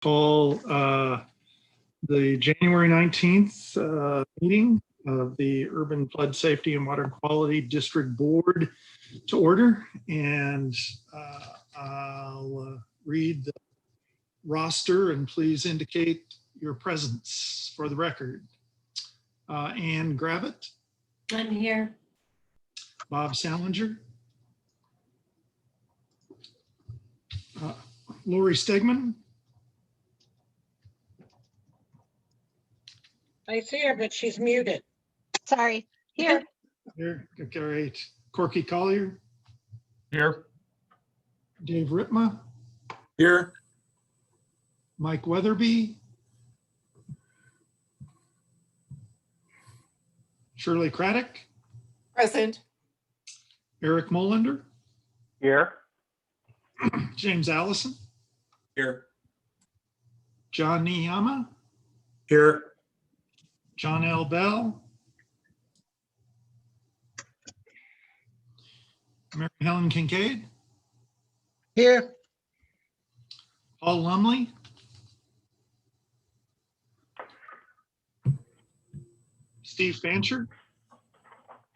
Call the January 19th meeting of the Urban Flood Safety and Water Quality District Board to order. And I'll read the roster and please indicate your presence for the record. Ann Gravitt. I'm here. Bob Salinger. Lori Stegman. I see her, but she's muted. Sorry. Here. Here, great. Corky Collier. Here. Dave Ritma. Here. Mike Weatherby. Shirley Craddock. Present. Eric Molander. Here. James Allison. Here. John Niyama. Here. John L. Bell. Mary Helen Kincaid. Here. Paul Lumley. Steve Fancher.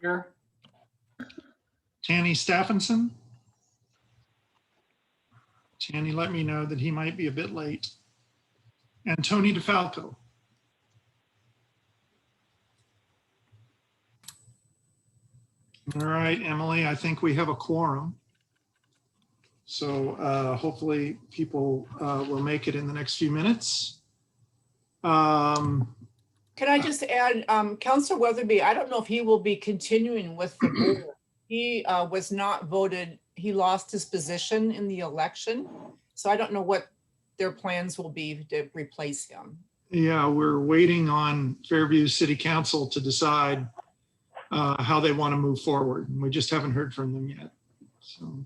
Here. Tanny Stephenson. Tanny let me know that he might be a bit late. And Tony DeFalco. All right, Emily, I think we have a quorum. So hopefully people will make it in the next few minutes. Can I just add, Councilor Weatherby, I don't know if he will be continuing with the board. He was not voted, he lost his position in the election. So I don't know what their plans will be to replace him. Yeah, we're waiting on Fairview City Council to decide how they want to move forward. And we just haven't heard from them yet. So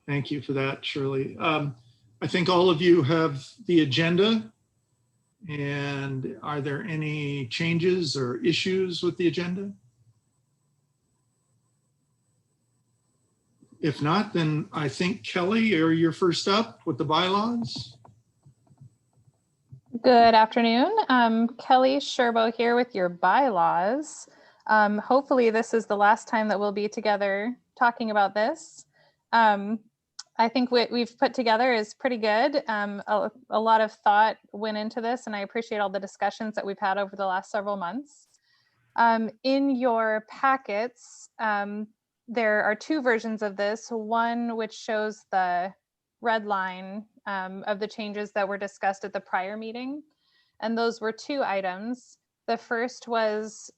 thank you for that, Shirley. I think all of you have the agenda. And are there any changes or issues with the agenda? If not, then I think Kelly, you're first up with the bylaws. Good afternoon. Kelly Sherbo here with your bylaws. Hopefully this is the last time that we'll be together talking about this. I think what we've put together is pretty good. A lot of thought went into this, and I appreciate all the discussions that we've had over the last several months. In your packets, there are two versions of this. One which shows the red line of the changes that were discussed at the prior meeting. And those were two items. The first was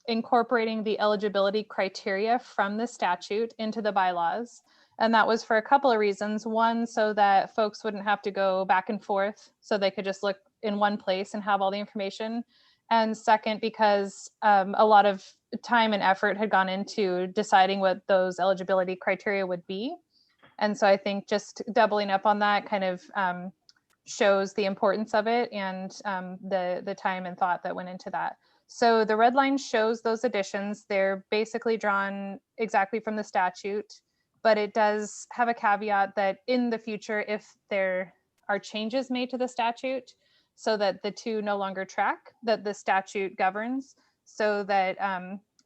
incorporating the eligibility criteria from the statute into the bylaws. And that was for a couple of reasons. One, so that folks wouldn't have to go back and forth, so they could just look in one place and have all the information. And second, because a lot of time and effort had gone into deciding what those eligibility criteria would be. And so I think just doubling up on that kind of shows the importance of it and the time and thought that went into that. So the red line shows those additions. They're basically drawn exactly from the statute, but it does have a caveat that in the future, if there are changes made to the statute so that the two no longer track, that the statute governs, so that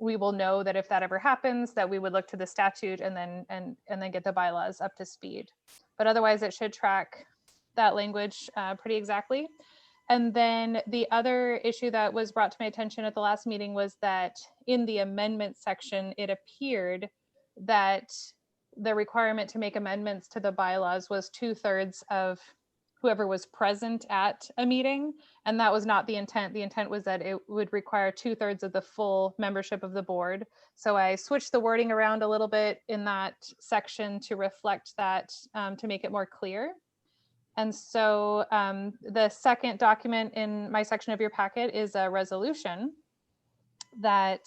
we will know that if that ever happens, that we would look to the statute and then get the bylaws up to speed. But otherwise it should track that language pretty exactly. And then the other issue that was brought to my attention at the last meeting was that in the amendment section, it appeared that the requirement to make amendments to the bylaws was 2/3 of whoever was present at a meeting. And that was not the intent. The intent was that it would require 2/3 of the full membership of the board. So I switched the wording around a little bit in that section to reflect that, to make it more clear. And so the second document in my section of your packet is a resolution that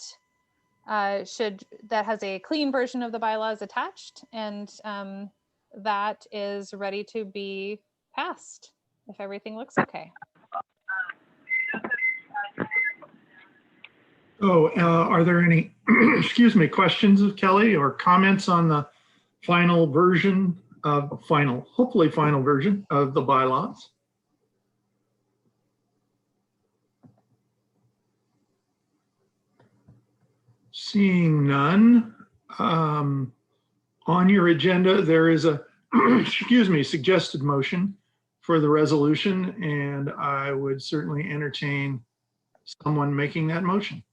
that has a clean version of the bylaws attached, and that is ready to be passed if everything looks okay. Oh, are there any, excuse me, questions of Kelly or comments on the final version hopefully final version of the bylaws. Seeing none, on your agenda, there is a, excuse me, suggested motion for the resolution, and I would certainly entertain someone making that motion.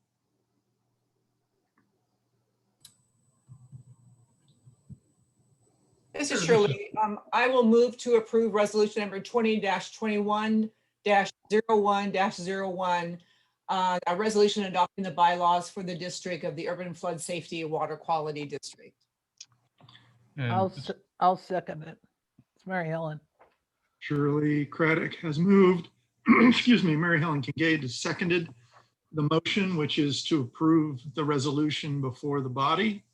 This is Shirley. I will move to approve resolution number 20-21-01-01, a resolution adopting the bylaws for the district of the Urban Flood Safety and Water Quality District. I'll second it. It's Mary Helen. Shirley Craddock has moved. Excuse me, Mary Helen Kincaid has seconded the motion, which is to approve the resolution before the body.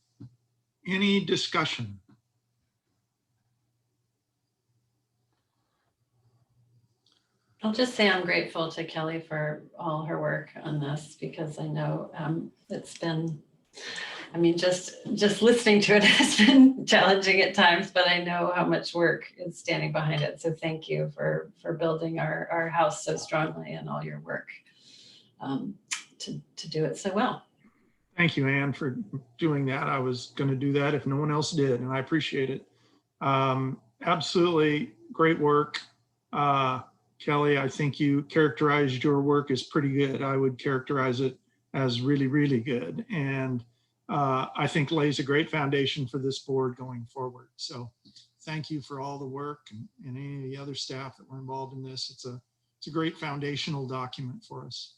Any discussion? I'll just say I'm grateful to Kelly for all her work on this, because I know it's been, I mean, just listening to it has been challenging at times, but I know how much work is standing behind it. So thank you for building our house so strongly and all your work to do it so well. Thank you, Anne, for doing that. I was going to do that if no one else did, and I appreciate it. Absolutely great work. Kelly, I think you characterized your work as pretty good. I would characterize it as really, really good. And I think lays a great foundation for this board going forward. So thank you for all the work and any of the other staff that were involved in this. It's a great foundational document for us.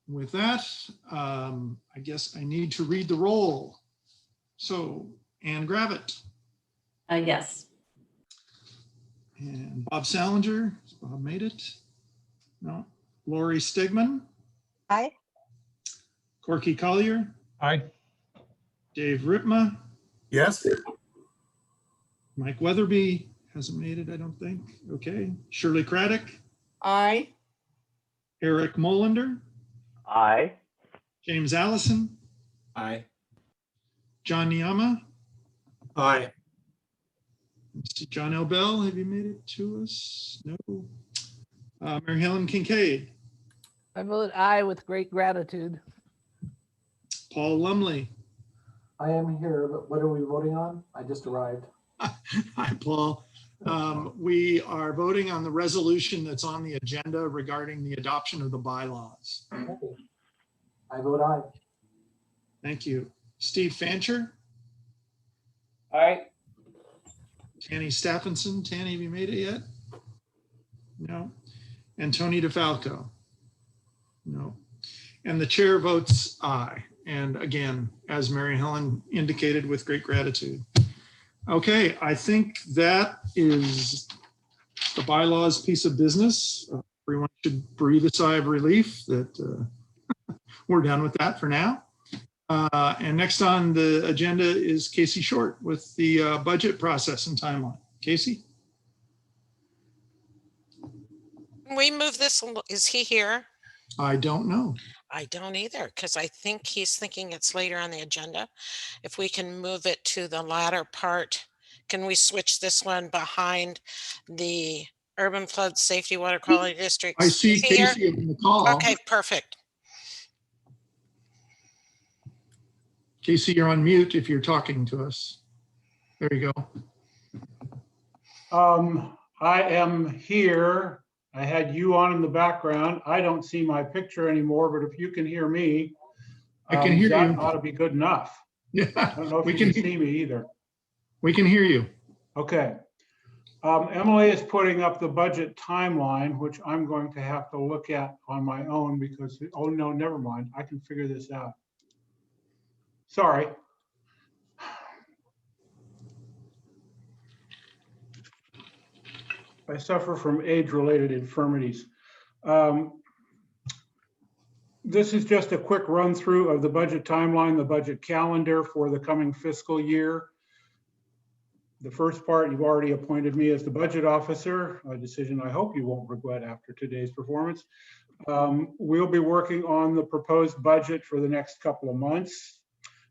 With that, I guess I need to read the roll. So Ann Gravitt. Yes. And Bob Salinger. Bob made it. No. Lori Stigman. Aye. Corky Collier. Aye. Dave Ripma. Yes. Mike Weatherby hasn't made it, I don't think. Okay. Shirley Craddock. Aye. Eric Molander. Aye. James Allison. Aye. John Niama. Aye. Let's see, John L. Bell, have you made it to us? No. Mary Helen Kincaid. I vote aye with great gratitude. Paul Lumley. I am here, but what are we voting on? I just arrived. Hi, Paul. We are voting on the resolution that's on the agenda regarding the adoption of the bylaws. Okay. I vote aye. Thank you. Steve Fancher. Aye. Tanny Stephenson. Tanny, have you made it yet? No. And Tony DeFalco. No. And the chair votes aye. And again, as Mary Helen indicated, with great gratitude. Okay, I think that is the bylaws piece of business. Everyone should breathe a sigh of relief that we're done with that for now. And next on the agenda is Casey Short with the budget process and timeline. Casey? We move this, is he here? I don't know. I don't either, because I think he's thinking it's later on the agenda. If we can move it to the latter part, can we switch this one behind the Urban Flood Safety Water Quality District? I see Is he here? Casey in the call. Okay, perfect. Casey, you're on mute if you're talking to us. There you go. I am here. I had you on in the background. I don't see my picture anymore, but if you can hear me, I can hear that you. ought to be good enough. Yeah, I don't know if we you can can see me either. We can hear you. Okay. Emily is putting up the budget timeline, which I'm going to have to look at on my own because, oh no, never mind. I can figure this out. Sorry. I suffer from age-related infirmities. This is just a quick run through of the budget timeline, the budget calendar for the coming fiscal year. The first part, you've already appointed me as the budget officer, a decision I hope you won't regret after today's performance. We'll be working on the proposed budget for the next couple of months.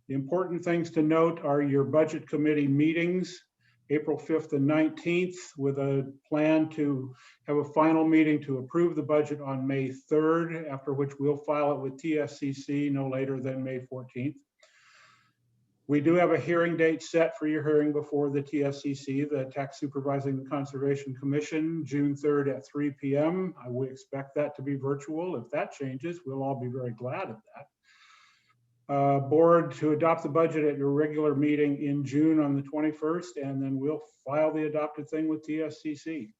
The important things to note are your budget committee meetings. April 5th and 19th, with a plan to have a final meeting to approve the budget on May 3rd, after which we'll file it with TSCC no later than May 14th. We do have a hearing date set for your hearing before the TSCC, the Tax Supervising and Conservation Commission, June 3rd at 3 p.m. I would expect that to be virtual. If that changes, we'll all be very glad of that. Board to adopt the budget at your regular meeting in June on the 21st, and then we'll file the adopted thing with TSCC.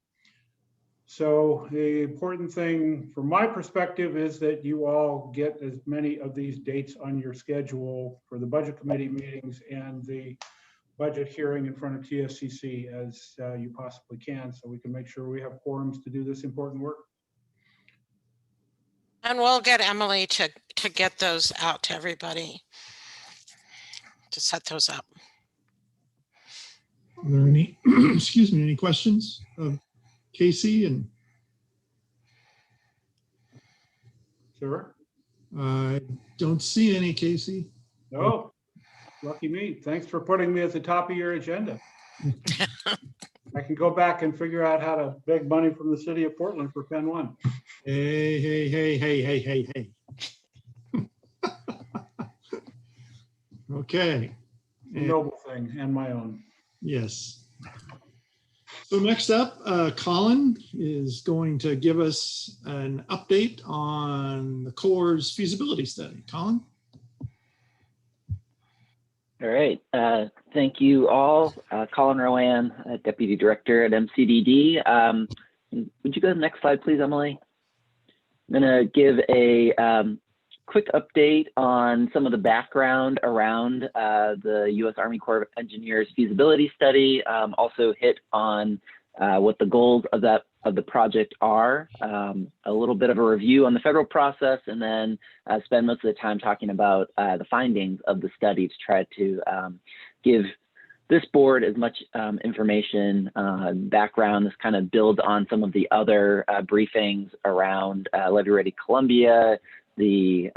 So the important thing from my perspective is that you all get as many of these dates on your schedule for the budget committee meetings and the budget hearing in front of TSCC as you possibly can, so we can make sure we have quorums to do this important work. And we'll get Emily to get those out to everybody, to set those up. Are there any, excuse me, any questions of Casey? And Sure. I don't see any, Casey. No, lucky me. Thanks for putting me at the top of your agenda. I can go back and figure out how to beg money from the city of Portland for Pen 1. Hey, hey, hey, hey, hey, hey, hey. Okay. A noble thing and my own. Yes. So next up, Colin is going to give us an update on the Corps' feasibility study. Colin? All right. Thank you all. Colin Rowan, Deputy Director at MCDD. Would you go to the next slide, please, Emily? I'm going to give a quick update on some of the background around the U.S. Army Corps of Engineers feasibility study. Also hit on what the goals of the project are, a little bit of a review on the federal process, and then spend most of the time talking about the findings of the study to try to give this board as much information, background. This kind of builds on some of the other briefings around Levee Ready Columbia, the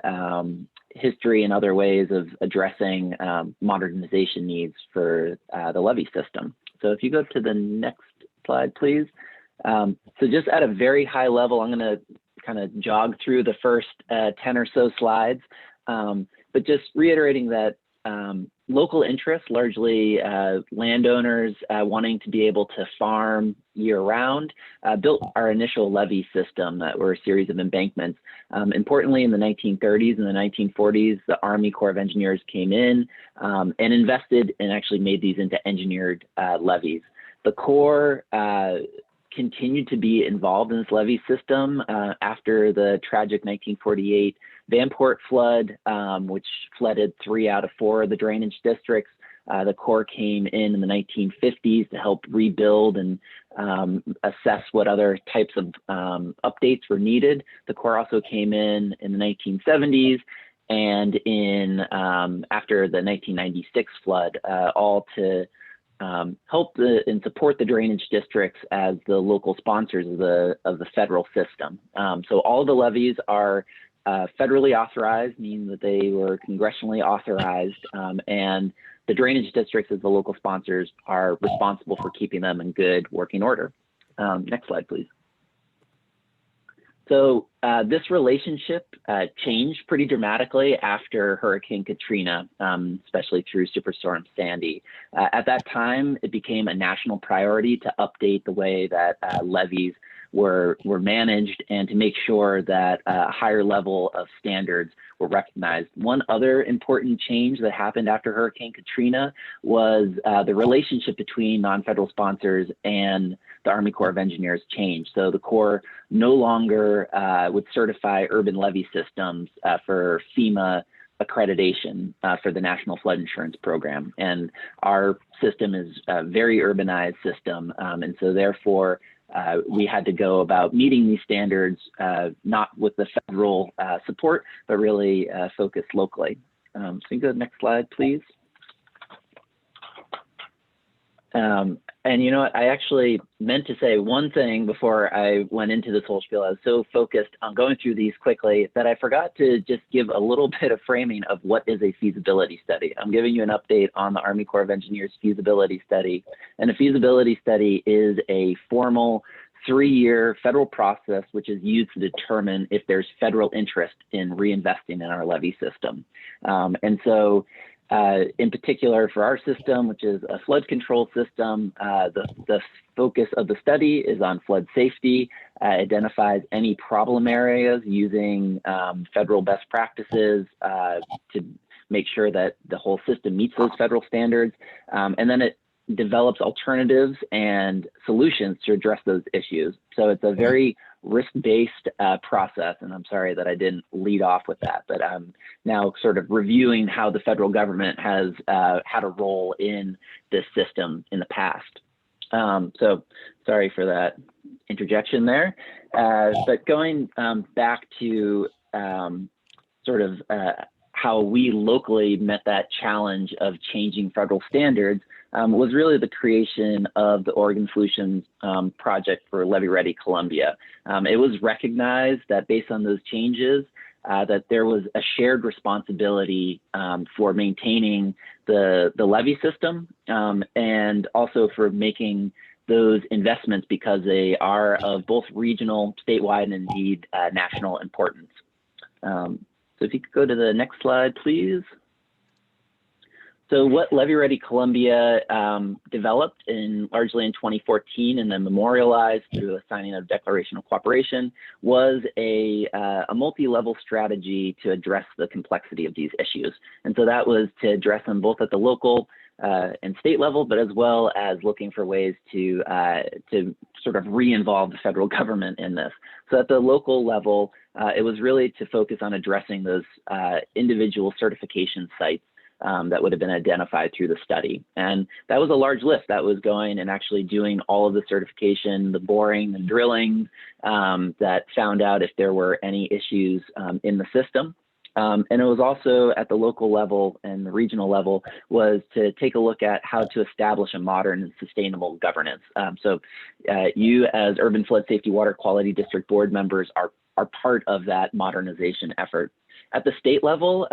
history and other ways of addressing modernization needs for the levee system. So if you go to the next slide, please. So just at a very high level, I'm going to kind of jog through the first 10 or so slides, but just reiterating that local interests, largely landowners wanting to be able to farm year-round, built our initial levee system that were a series of embankments. Importantly, in the 1930s and the 1940s, the Army Corps of Engineers came in and invested and actually made these into engineered levees. The Corps continued to be involved in this levee system after the tragic 1948 Vanport flood, which flooded 3 out of 4 of the drainage districts. The Corps came in the 1950s to help rebuild and assess what other types of updates were needed. The Corps also came in the 1970s and in after the 1996 flood, all to help and support the drainage districts as the local sponsors of the federal system. So all the levees are federally authorized, meaning that they were congressionally authorized, and the drainage districts as the local sponsors are responsible for keeping them in good working order. Next slide, please. So this relationship changed pretty dramatically after Hurricane Katrina, especially through Superstorm Sandy. At that time, it became a national priority to update the way that levees were managed and to make sure that a higher level of standards were recognized. One other important change that happened after Hurricane Katrina was the relationship between non-federal sponsors and the Army Corps of Engineers changed. So the Corps no longer would certify urban levee systems for FEMA accreditation for the National Flood Insurance Program. And our system is a very urbanized system. And so therefore, we had to go about meeting these standards, not with the federal support, but really focused locally. So you can go to the next slide, please. And you know what, I actually meant to say one thing before I went into this whole spiel. I was so focused on going through these quickly that I forgot to just give a little bit of framing of what is a feasibility study. I'm giving you an update on the Army Corps of Engineers feasibility study. And a feasibility study is a formal 3-year federal process which is used to determine if there's federal interest in reinvesting in our levee system. And so in particular for our system, which is a flood control system, the focus of the study is on flood safety, identifies any problem areas using federal best practices to make sure that the whole system meets those federal standards. And then it develops alternatives and solutions to address those issues. So it's a very risk-based process, and I'm sorry that I didn't lead off with that, but I'm now sort of reviewing how the federal government has had a role in this system in the past. So sorry for that interjection there, but going back to sort of how we locally met that challenge of changing federal standards was really the creation of the Oregon Solutions project for Levee Ready Columbia. It was recognized that based on those changes, that there was a shared responsibility for maintaining the levee system and also for making those investments because they are of both regional, statewide, and indeed national importance. So if you could go to the next slide, please. So what Levee Ready Columbia developed largely in 2014 and then memorialized through the signing of Declaration of Cooperation was a multi-level strategy to address the complexity of these issues. And so that was to address them both at the local and state level, but as well as looking for ways to sort of re-involve the federal government in this. So at the local level, it was really to focus on addressing those individual certification sites that would have been identified through the study. And that was a large list that was going and actually doing all of the certification, the boring and drilling that found out if there were any issues in the system. And it was also at the local level and the regional level was to take a look at how to establish a modern and sustainable governance. So you as Urban Flood Safety Water Quality District Board members are part of that modernization effort. At the state level,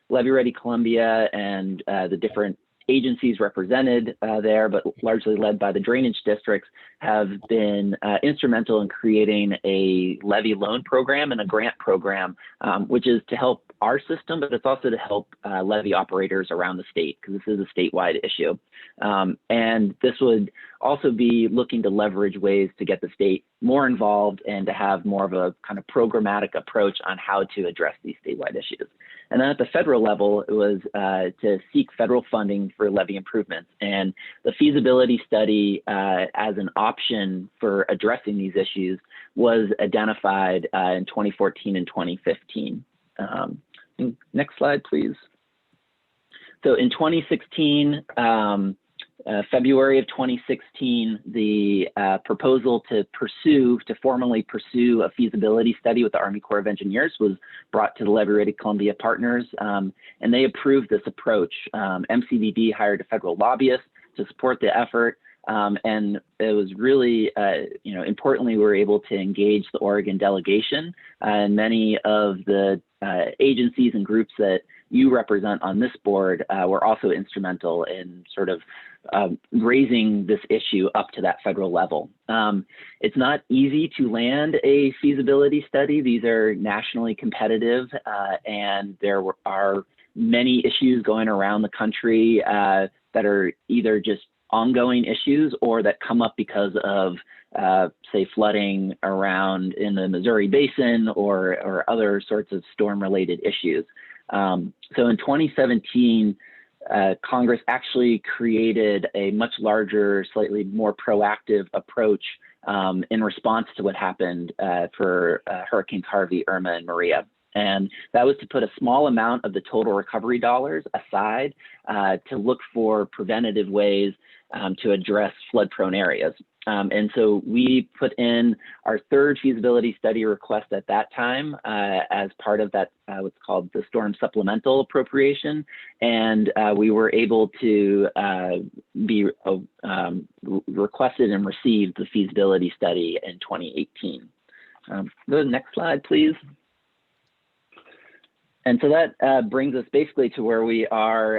Levee Ready Columbia and the different agencies represented there, but largely led by the drainage districts, have been instrumental in creating a levee loan program and a grant program, which is to help our system, but it's also to help levee operators around the state, because this is a statewide issue. And this would also be looking to leverage ways to get the state more involved and to have more of a kind of programmatic approach on how to address these statewide issues. And then at the federal level, it was to seek federal funding for levee improvements. And the feasibility study as an option for addressing these issues was identified in 2014 and 2015. Next slide, please. So in 2016, February of 2016, the proposal to formally pursue a feasibility study with the Army Corps of Engineers was brought to the Levee Ready Columbia partners, and they approved this approach. MCDD hired a federal lobbyist to support the effort, and it was really, importantly, we were able to engage the Oregon delegation, and many of the agencies and groups that you represent on this board were also instrumental in sort of raising this issue up to that federal level. It's not easy to land a feasibility study. These are nationally competitive, and there are many issues going around the country that are either just ongoing issues or that come up because of, say, flooding around in the Missouri Basin or other sorts of storm-related issues. So in 2017, Congress actually created a much larger, slightly more proactive approach in response to what happened for Hurricanes Harvey, Irma, and Maria. And that was to put a small amount of the total recovery dollars aside to look for preventative ways to address flood-prone areas. And so we put in our third feasibility study request at that time as part of that, what's called the storm supplemental appropriation. And we were able to be requested and received the feasibility study in 2018. Go to the next slide, please. And so that brings us basically to where we are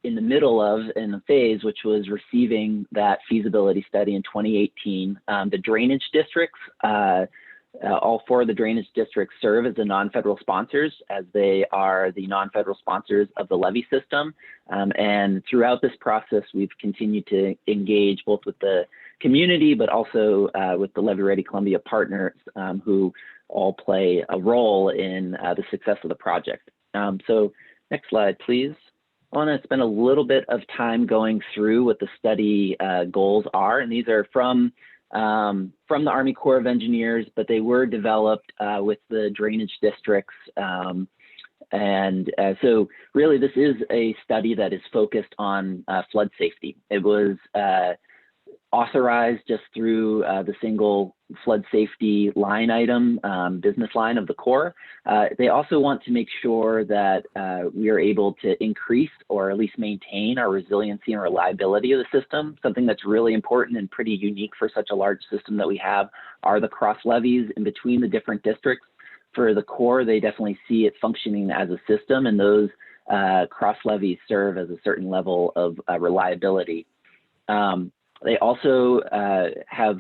in the middle of in the phase, which was receiving that feasibility study in 2018. The drainage districts, all four of the drainage districts serve as the non-federal sponsors, as they are the non-federal sponsors of the levee system. And throughout this process, we've continued to engage both with the community, but also with the Levee Ready Columbia partners who all play a role in the success of the project. So next slide, please. I want to spend a little bit of time going through what the study goals are, and these are from the Army Corps of Engineers, but they were developed with the drainage districts. So really this is a study that is focused on flood safety. It was authorized just through the single flood safety line item, business line of the Corps. They also want to make sure that we are able to increase or at least maintain our resiliency and reliability of the system. Something that's really important and pretty unique for such a large system that we have are the cross levees in between the different districts. For the Corps, they definitely see it functioning as a system, and those cross levees serve as a certain level of reliability. They also have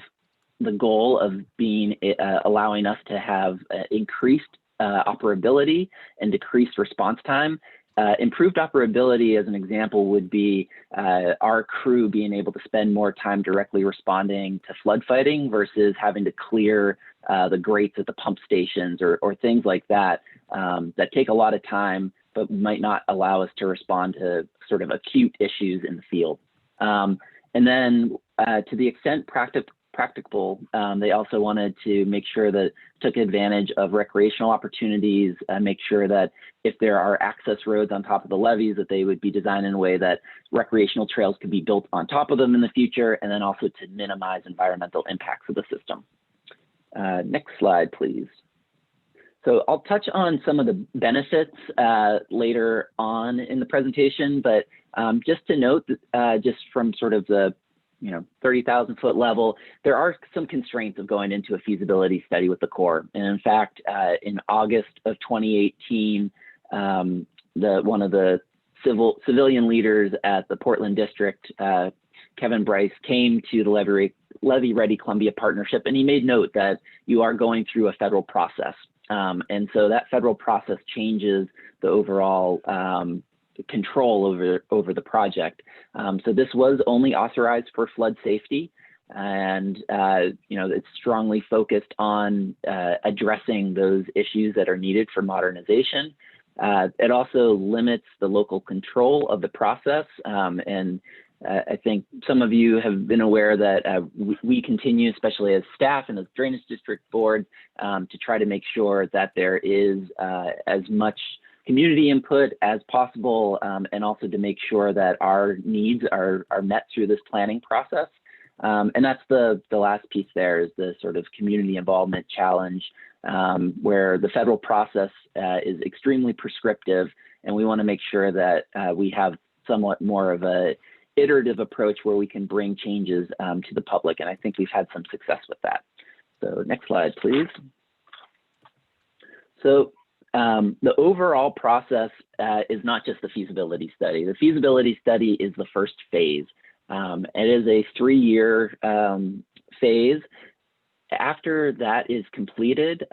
the goal of being allowing us to have increased operability and decreased response time. Improved operability, as an example, would be our crew being able to spend more time directly responding to flood fighting versus having to clear the grates at the pump stations or things like that that take a lot of time, but might not allow us to respond to sort of acute issues in the field. And then to the extent practicable, they also wanted to make sure that took advantage of recreational opportunities, make sure that if there are access roads on top of the levees, that they would be designed in a way that recreational trails could be built on top of them in the future, and then also to minimize environmental impacts of the system. Next slide, please. So I'll touch on some of the benefits later on in the presentation, but just to note, just from sort of the 30,000 foot level, there are some constraints of going into a feasibility study with the Corps. And in fact, in August of 2018, one of the civilian leaders at the Portland district, Kevin Bryce, came to the Levee Ready Columbia Partnership, and he made note that you are going through a federal process. And so that federal process changes the overall control over the project. So this was only authorized for flood safety, and it's strongly focused on addressing those issues that are needed for modernization. It also limits the local control of the process, and I think some of you have been aware that we continue, especially as staff and as Drainage District Board, to try to make sure that there is as much community input as possible, and also to make sure that our needs are met through this planning process. And that's the last piece there, is the sort of community involvement challenge, where the federal process is extremely prescriptive, and we want to make sure that we have somewhat more of a iterative approach where we can bring changes to the public. And I think we've had some success with that. So next slide, please. So the overall process is not just the feasibility study. The feasibility study is the first phase. It is a 3-year phase. After that is completed,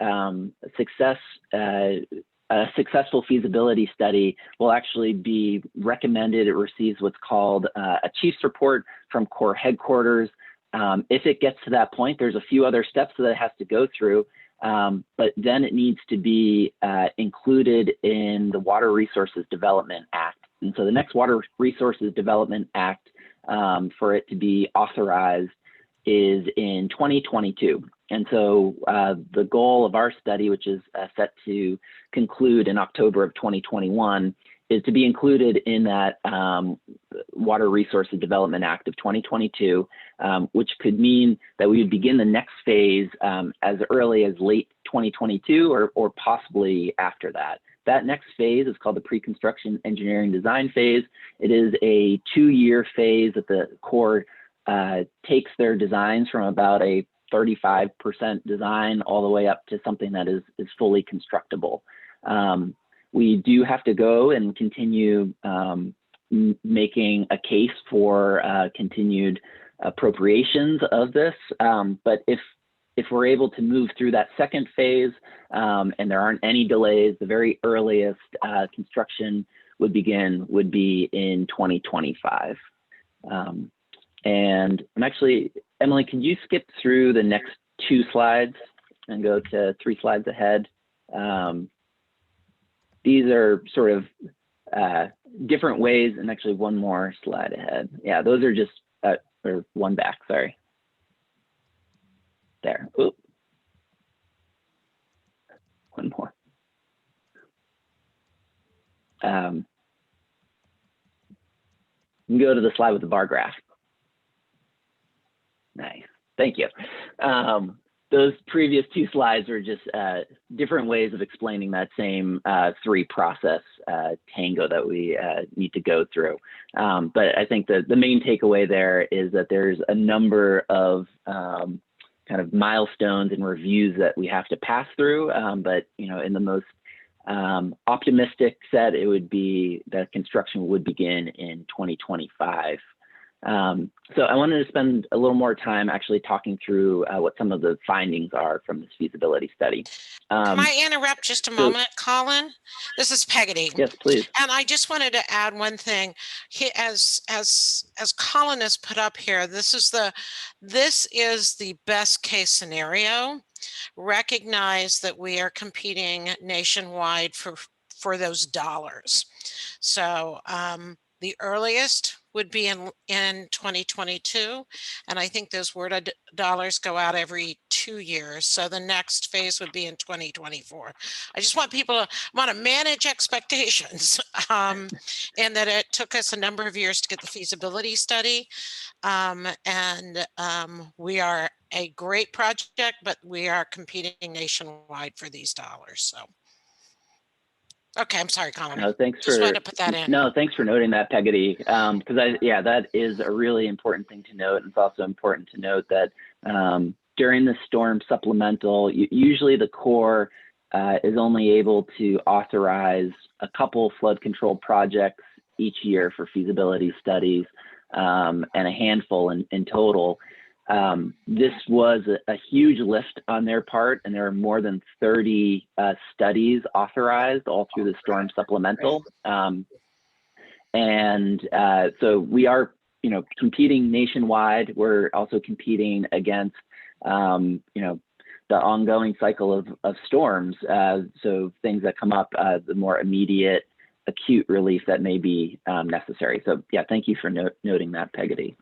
a successful feasibility study will actually be recommended. It receives what's called a chief's report from Corps headquarters. If it gets to that point, there's a few other steps that it has to go through, but then it needs to be included in the Water Resources Development Act. And so the next Water Resources Development Act, for it to be authorized, is in 2022. And so the goal of our study, which is set to conclude in October of 2021, is to be included in that Water Resources Development Act of 2022, which could mean that we would begin the next phase as early as late 2022 or possibly after that. That next phase is called the pre-construction engineering design phase. It is a 2-year phase that the Corps takes their designs from about a 35% design all the way up to something that is fully constructible. We do have to go and continue making a case for continued appropriations of this. But if we're able to move through that second phase and there aren't any delays, the very earliest construction would be in 2025. And I'm actually, Emily, can you skip through the next 2 slides and go to 3 slides ahead? These are sort of different ways, and actually 1 more slide ahead. Yeah, those are just, or 1 back, sorry. There, oop. 1 more. You can go to the slide with the bar graph. Nice, thank you. Those previous 2 slides are just different ways of explaining that same 3-process tango that we need to go through. But I think the main takeaway there is that there's a number of kind of milestones and reviews that we have to pass through. But in the most optimistic set, it would be that construction would begin in 2025. So I wanted to spend a little more time actually talking through what some of the findings are from this feasibility study. Can I interrupt just a moment, Colin? This is Peggotty. Yes, please. And I just wanted to add one thing. As Colin has put up here, this is the best case scenario. Recognize that we are competing nationwide for those dollars. So the earliest would be in 2022. And I think those WRDA dollars go out every 2 years. So the next phase would be in 2024. I just want people to manage expectations and that it took us a number of years to get the feasibility study. We are a great project, but we are competing nationwide for these dollars. So. Okay, I'm sorry, Colin. No, thanks Just wanted to put that in. No, thanks for noting that, Peggotty. Because that is a really important thing to note. And it's also important to note that during the storm supplemental, usually the Corps is only able to authorize a couple flood control projects each year for feasibility studies and a handful in total. This was a huge lift on their part, and there are more than 30 studies authorized all through the storm supplemental. So we are, competing nationwide. We're also competing against, the ongoing cycle of storms. So things that come up, the more immediate, acute relief that may be necessary. So yeah, thank you for noting that, Peggotty.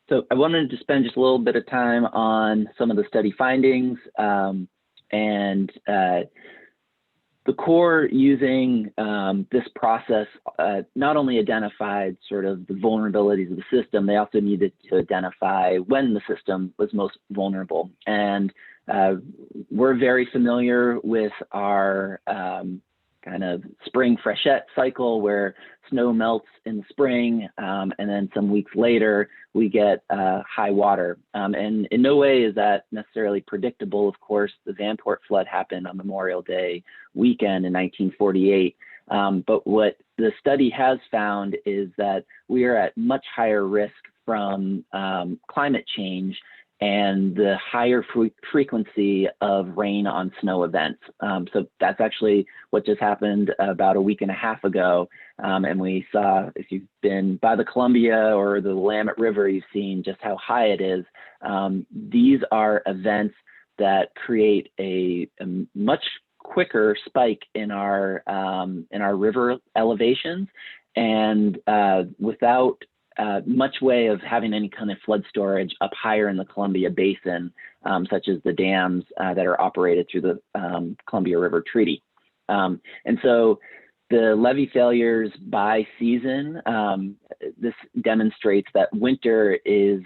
So I wanted to spend just a little bit of time on some of the study findings, and the Corps using this process not only identified sort of the vulnerabilities of the system, they also needed to identify when the system was most vulnerable. And we're very familiar with our kind of spring freshet cycle where snow melts in the spring, and then some weeks later we get high water. And in no way is that necessarily predictable. Of course, the Vanport flood happened on Memorial Day weekend in 1948. But what the study has found is that we are at much higher risk from climate change and the higher frequency of rain on snow events. So that's actually what just happened about a week and a half ago. And we saw, if you've been by the Columbia or the Willamette River, you've seen just how high it is. These are events that create a much quicker spike in our river elevations, and without much way of having any kind of flood storage up higher in the Columbia Basin, such as the dams that are operated through the Columbia River Treaty. And so the levee failures by season, this demonstrates that winter is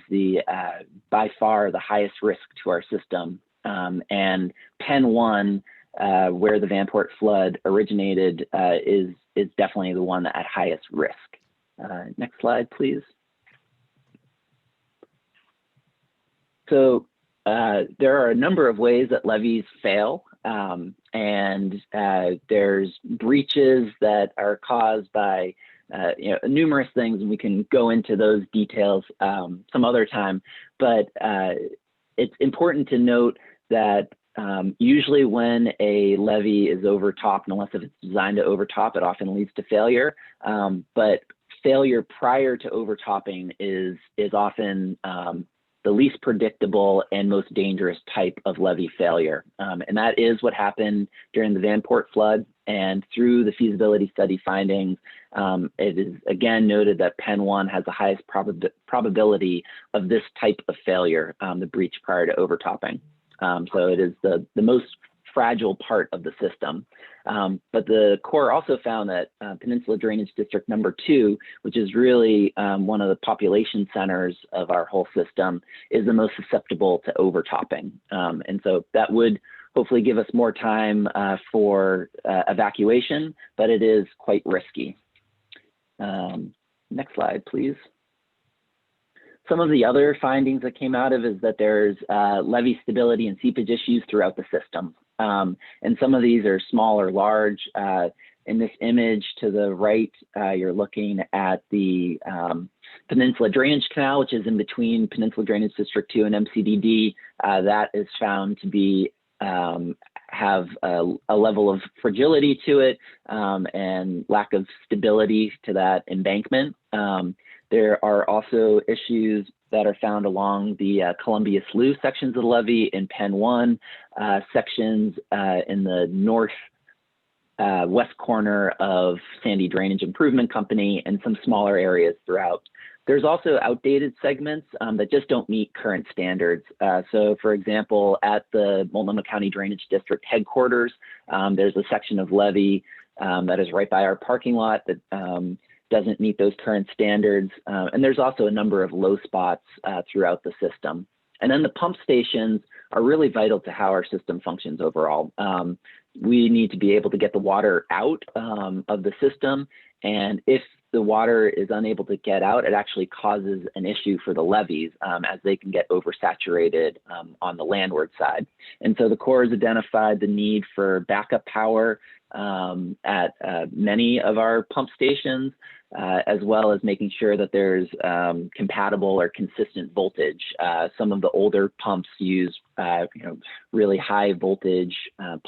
by far the highest risk to our system. And Penn 1, where the Vanport flood originated, is definitely the one at highest risk. Next slide, please. So there are a number of ways that levees fail, and there's breaches that are caused by numerous things, and we can go into those details some other time. But it's important to note that usually when a levee is overtopped, unless if it's designed to overtop, it often leads to failure. But failure prior to overtopping is often the least predictable and most dangerous type of levee failure. And that is what happened during the Vanport flood. And through the feasibility study findings, it is again noted that Penn 1 has the highest probability of this type of failure, the breach prior to overtopping. So it is the most fragile part of the system. But the Corps also found that Peninsula Drainage District number 2, which is really one of the population centers of our whole system, is the most susceptible to overtopping. And so that would hopefully give us more time for evacuation, but it is quite risky. Next slide, please. Some of the other findings that came out of is that there's levee stability and seepage issues throughout the system. And some of these are small or large. In this image to the right, you're looking at the Peninsula Drainage Canal, which is in between Peninsula Drainage District 2 and MCDD. That is found to be have a level of fragility to it and lack of stability to that embankment. There are also issues that are found along the Columbia Slough sections of the levee in Penn 1, sections in the north west corner of Sandy Drainage Improvement Company, and some smaller areas throughout. There's also outdated segments that just don't meet current standards. So for example, at the Multnomah County Drainage District headquarters, there's a section of levee that is right by our parking lot that doesn't meet those current standards. And there's also a number of low spots throughout the system. And then the pump stations are really vital to how our system functions overall. We need to be able to get the water out of the system. And if the water is unable to get out, it actually causes an issue for the levees as they can get oversaturated on the landward side. And so the Corps has identified the need for backup power at many of our pump stations, as well as making sure that there's compatible or consistent voltage. Some of the older pumps use really high voltage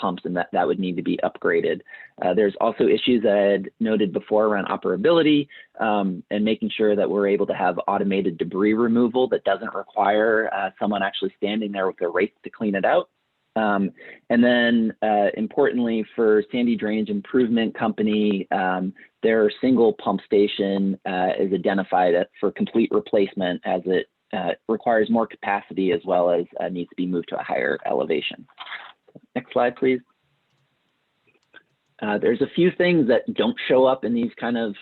pumps, and that would need to be upgraded. There's also issues that I had noted before around operability and making sure that we're able to have automated debris removal that doesn't require someone actually standing there with a rake to clean it out. And then importantly for Sandy Drainage Improvement Company, their single pump station is identified for complete replacement as it requires more capacity as well as needs to be moved to a higher elevation. Next slide, please. There's a few things that don't show up in these kind of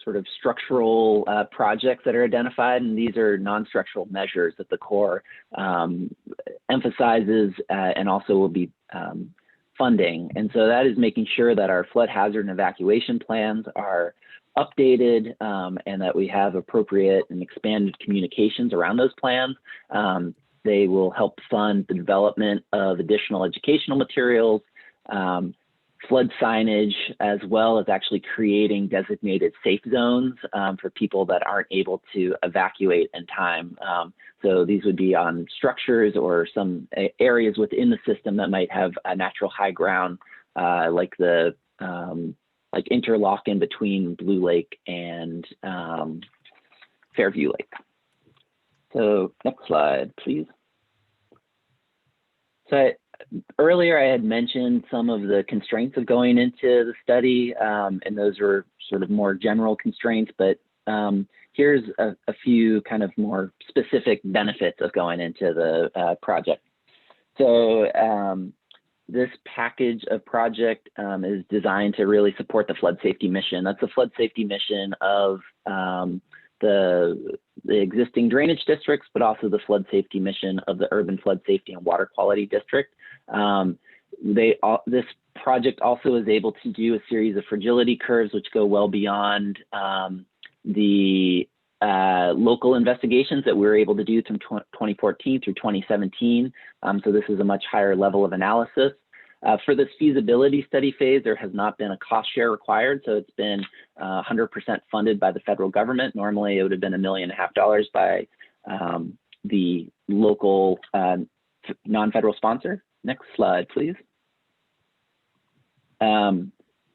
sort of structural projects that are identified, and these are non-structural measures that the Corps emphasizes and also will be funding. And so that is making sure that our flood hazard and evacuation plans are updated and that we have appropriate and expanded communications around those plans. They will help fund the development of additional educational materials, flood signage, as well as actually creating designated safe zones for people that aren't able to evacuate in time. So these would be on structures or some areas within the system that might have a natural high ground, like the interlock in between Blue Lake and Fairview Lake. So next slide, please. So earlier, I had mentioned some of the constraints of going into the study, and those were sort of more general constraints, but here's a few kind of more specific benefits of going into the project. So this package of project is designed to really support the flood safety mission. That's the flood safety mission of the existing drainage districts, but also the flood safety mission of the urban flood safety and water quality district. This project also is able to do a series of fragility curves, which go well beyond the local investigations that we were able to do from 2014 through 2017. So this is a much higher level of analysis. For this feasibility study phase, there has not been a cost share required. So it's been 100% funded by the federal government. Normally it would have been $1.5 million by the local non-federal sponsor. Next slide, please.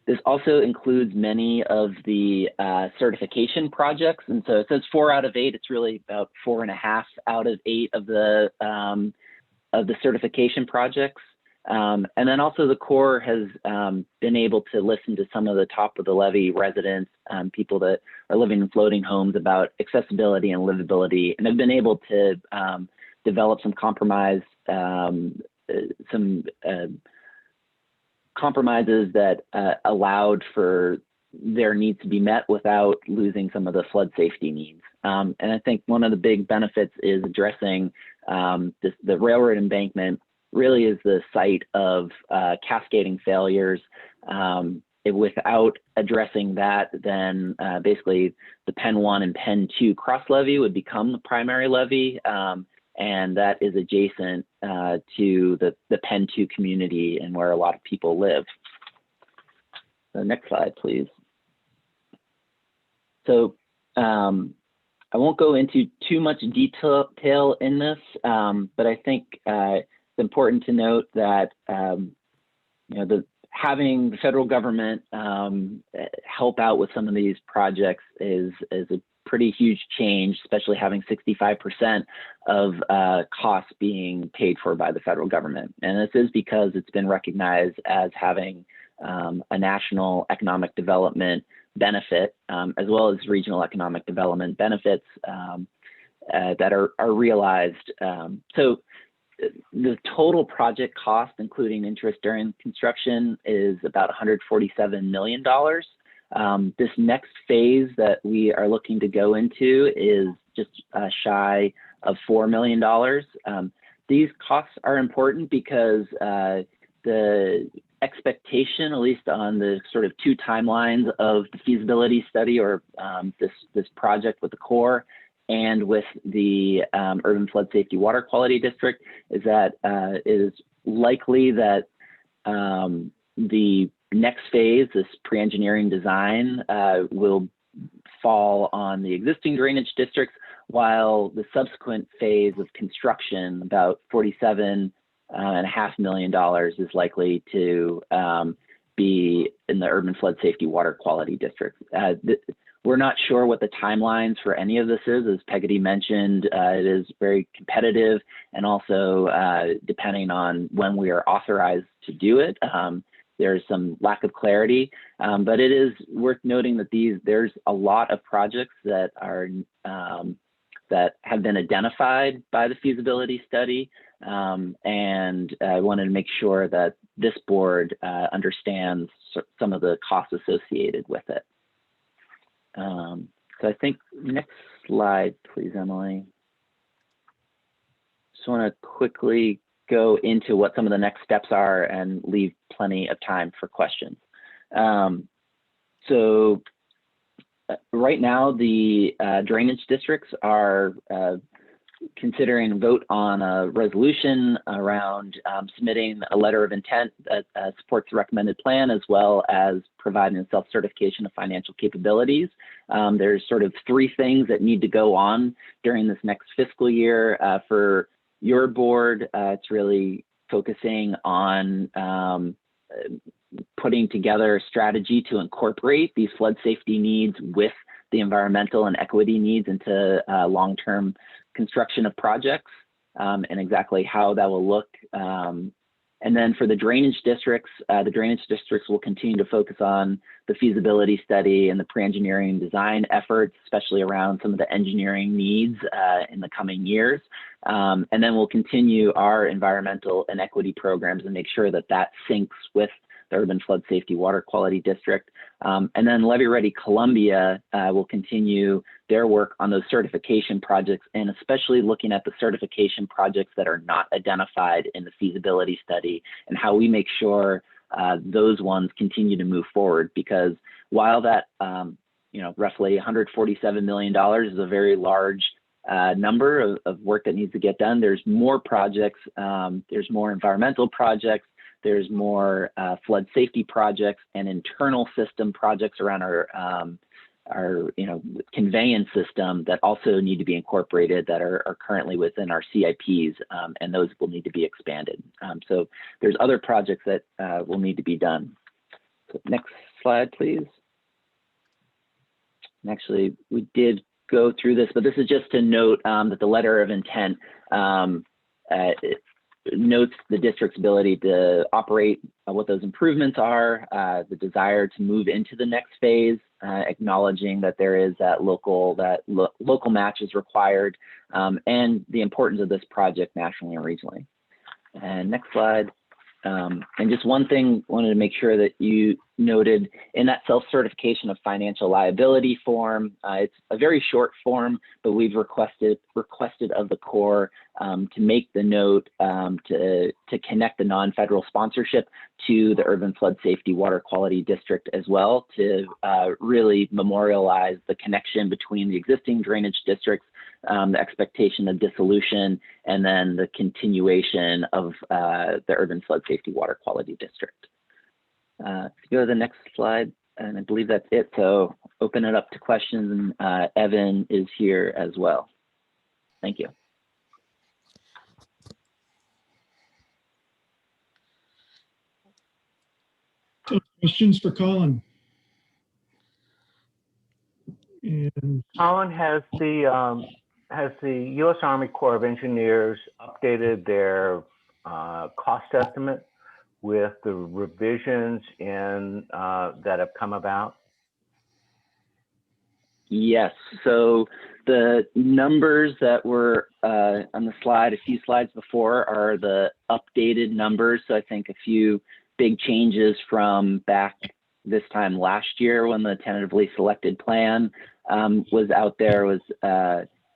This also includes many of the certification projects. And so it says 4 out of 8. It's really about 4.5 out of 8 of the certification projects. And then also the Corps has been able to listen to some of the top of the levee residents, people that are living in floating homes, about accessibility and livability, and have been able to develop some compromises that allowed for their needs to be met without losing some of the flood safety needs. And I think one of the big benefits is addressing the railroad embankment really is the site of cascading failures. Without addressing that, then basically the Penn 1 and Penn 2 cross levee would become the primary levee. And that is adjacent to the Penn 2 community and where a lot of people live. So next slide, please. So I won't go into too much detail in this, but I think it's important to note that having the federal government help out with some of these projects is a pretty huge change, especially having 65% of costs being paid for by the federal government. And this is because it's been recognized as having a national economic development benefit, as well as regional economic development benefits that are realized. So the total project cost, including interest during construction, is about $147 million. This next phase that we are looking to go into is just shy of $4 million. These costs are important because the expectation, at least on the sort of 2 timelines of the feasibility study or this project with the Corps and with the Urban Flood Safety Water Quality District, is that it is likely that the next phase, this pre-engineering design, will fall on the existing drainage districts, while the subsequent phase of construction, about $47.5 million, is likely to be in the Urban Flood Safety Water Quality District. We're not sure what the timelines for any of this is. As Peggy mentioned, it is very competitive, and also depending on when we are authorized to do it, there's some lack of clarity. But it is worth noting that there's a lot of projects that are that have been identified by the feasibility study, and I wanted to make sure that this board understands some of the costs associated with it. So I think next slide, please, Emily. Just want to quickly go into what some of the next steps are and leave plenty of time for questions. So right now, the drainage districts are considering a vote on a resolution around submitting a letter of intent that supports the recommended plan, as well as providing a self-certification of financial capabilities. There's sort of 3 things that need to go on during this next fiscal year. For your board, it's really focusing on putting together a strategy to incorporate these flood safety needs with the environmental and equity needs into long-term construction of projects, and exactly how that will look And then for the drainage districts will continue to focus on the feasibility study and the pre-engineering and design efforts, especially around some of the engineering needs in the coming years. And then we'll continue our environmental and equity programs and make sure that that syncs with the Urban Flood Safety Water Quality District. And then Levee Ready Columbia will continue their work on those certification projects, and especially looking at the certification projects that are not identified in the feasibility study and how we make sure those ones continue to move forward. Because while that, roughly $147 million is a very large number of work that needs to get done, there's more projects, there's more environmental projects, there's more flood safety projects and internal system projects around our conveyance system that also need to be incorporated that are currently within our CIPs, and those will need to be expanded. So there's other projects that will need to be done. So next slide, please. And actually, we did go through this, but this is just to note that the letter of intent notes the district's ability to operate, what those improvements are, the desire to move into the next phase, acknowledging that there is that local match is required, and the importance of this project nationally and regionally. And next slide. And just one thing, wanted to make sure that you noted in that self-certification of financial liability form, it's a very short form, but we've requested of the Corps to make the note to connect the non-federal sponsorship to the Urban Flood Safety Water Quality District as well, to really memorialize the connection between the existing drainage districts, the expectation of dissolution, and then the continuation of the Urban Flood Safety Water Quality District. If you go to the next slide, and I believe that's it. So open it up to questions, and Evan is here as well. Thank you. Questions for Colin? And Colin, has the U.S. Army Corps of Engineers updated their cost estimate with the revisions that have come about? Yes, so the numbers that were on the slide, a few slides before, are the updated numbers. So I think a few big changes from back this time last year when the tentatively selected plan was out there was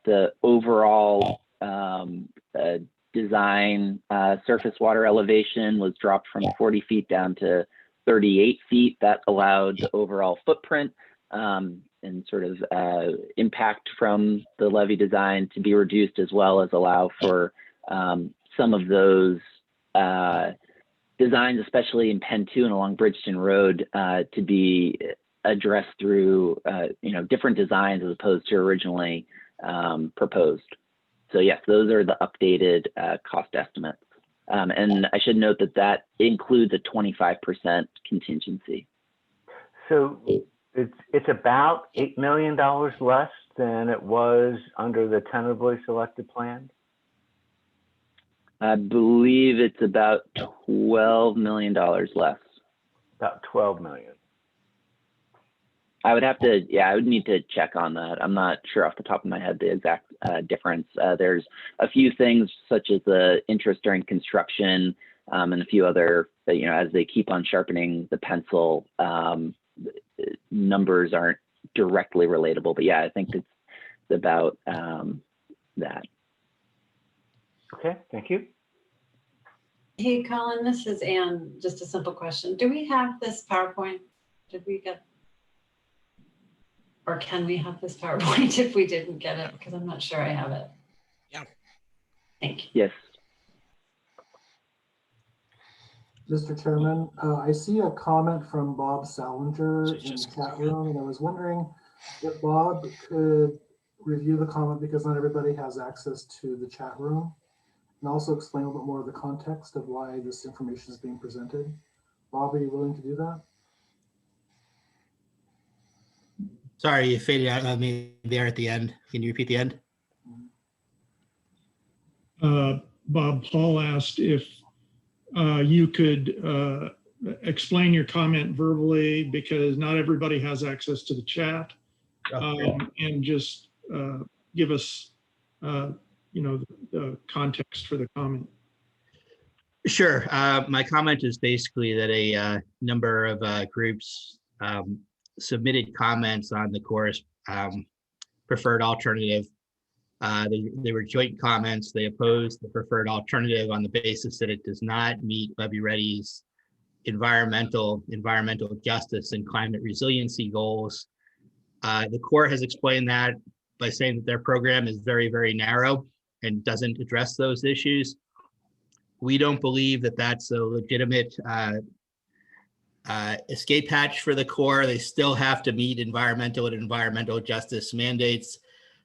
the overall design surface water elevation was dropped from 40 feet down to 38 feet. That allowed the overall footprint and sort of impact from the levee design to be reduced, as well as allow for some of those designs, especially in Penn 2 and along Bridgeton Road, to be addressed through different designs as opposed to originally proposed. So yes, those are the updated cost estimates. And I should note that that includes a 25% contingency. So it's about $8 million less than it was under the tentatively selected plan? I believe it's about $12 million less. About 12 million. I would have to, I would need to check on that. I'm not sure off the top of my head the exact difference. There's a few things such as the interest during construction and a few other, as they keep on sharpening the pencil, numbers aren't directly relatable, but yeah, I think it's about that. Okay, thank you. Hey, Colin, this is Anne. Just a simple question. Do we have this PowerPoint? Did we get, or can we have this PowerPoint if we didn't get it? Because I'm not sure I have it. Yeah. Thank you. Yes. Mr. Chairman, I see a comment from Bob Salinger in the chat room, and I was wondering if Bob could review the comment, because not everybody has access to the chat room, and also explain a little bit more of the context of why this information is being presented. Bob, are you willing to do that? Sorry, you faded out of me there at the end. Can you repeat the end? Bob, Paul asked if you could explain your comment verbally, because not everybody has access to the chat, and just give us, the context for the comment. Sure. My comment is basically that a number of groups submitted comments on the Corps preferred alternative. They were joint comments. They opposed the preferred alternative on the basis that it does not meet Levy Ready's environmental justice and climate resiliency goals. The Corps has explained that by saying that their program is very, very narrow and doesn't address those issues. We don't believe that that's a legitimate escape hatch for the Corps. They still have to meet environmental and environmental justice mandates.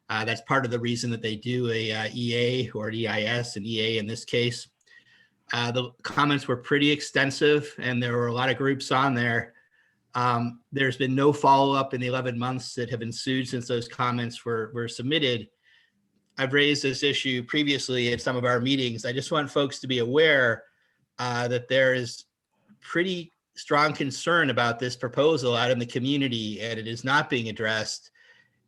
That's part of the reason that they do a EA or an EIS, an EA in this case. The comments were pretty extensive, and there were a lot of groups on there. There's been no follow-up in the 11 months that have ensued since those comments were submitted. I've raised this issue previously at some of our meetings. I just want folks to be aware that there is pretty strong concern about this proposal out in the community, and it is not being addressed.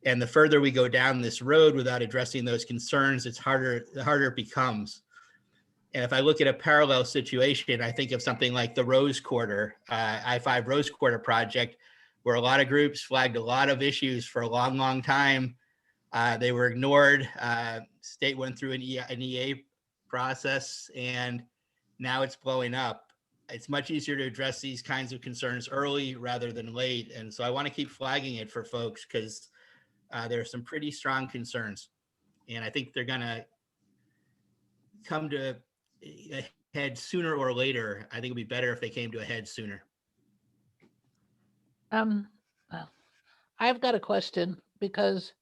And the further we go down this road without addressing those concerns, the harder it becomes. And if I look at a parallel situation, I think of something like the Rose Quarter, I-5 Rose Quarter project, where a lot of groups flagged a lot of issues for a long, long time. They were ignored. State went through an EA process, and now it's blowing up. It's much easier to address these kinds of concerns early rather than late. And so I want to keep flagging it for folks, because there are some pretty strong concerns. And I think they're going to come to a head sooner or later. I think it'd be better if they came to a head sooner. I've got a question, because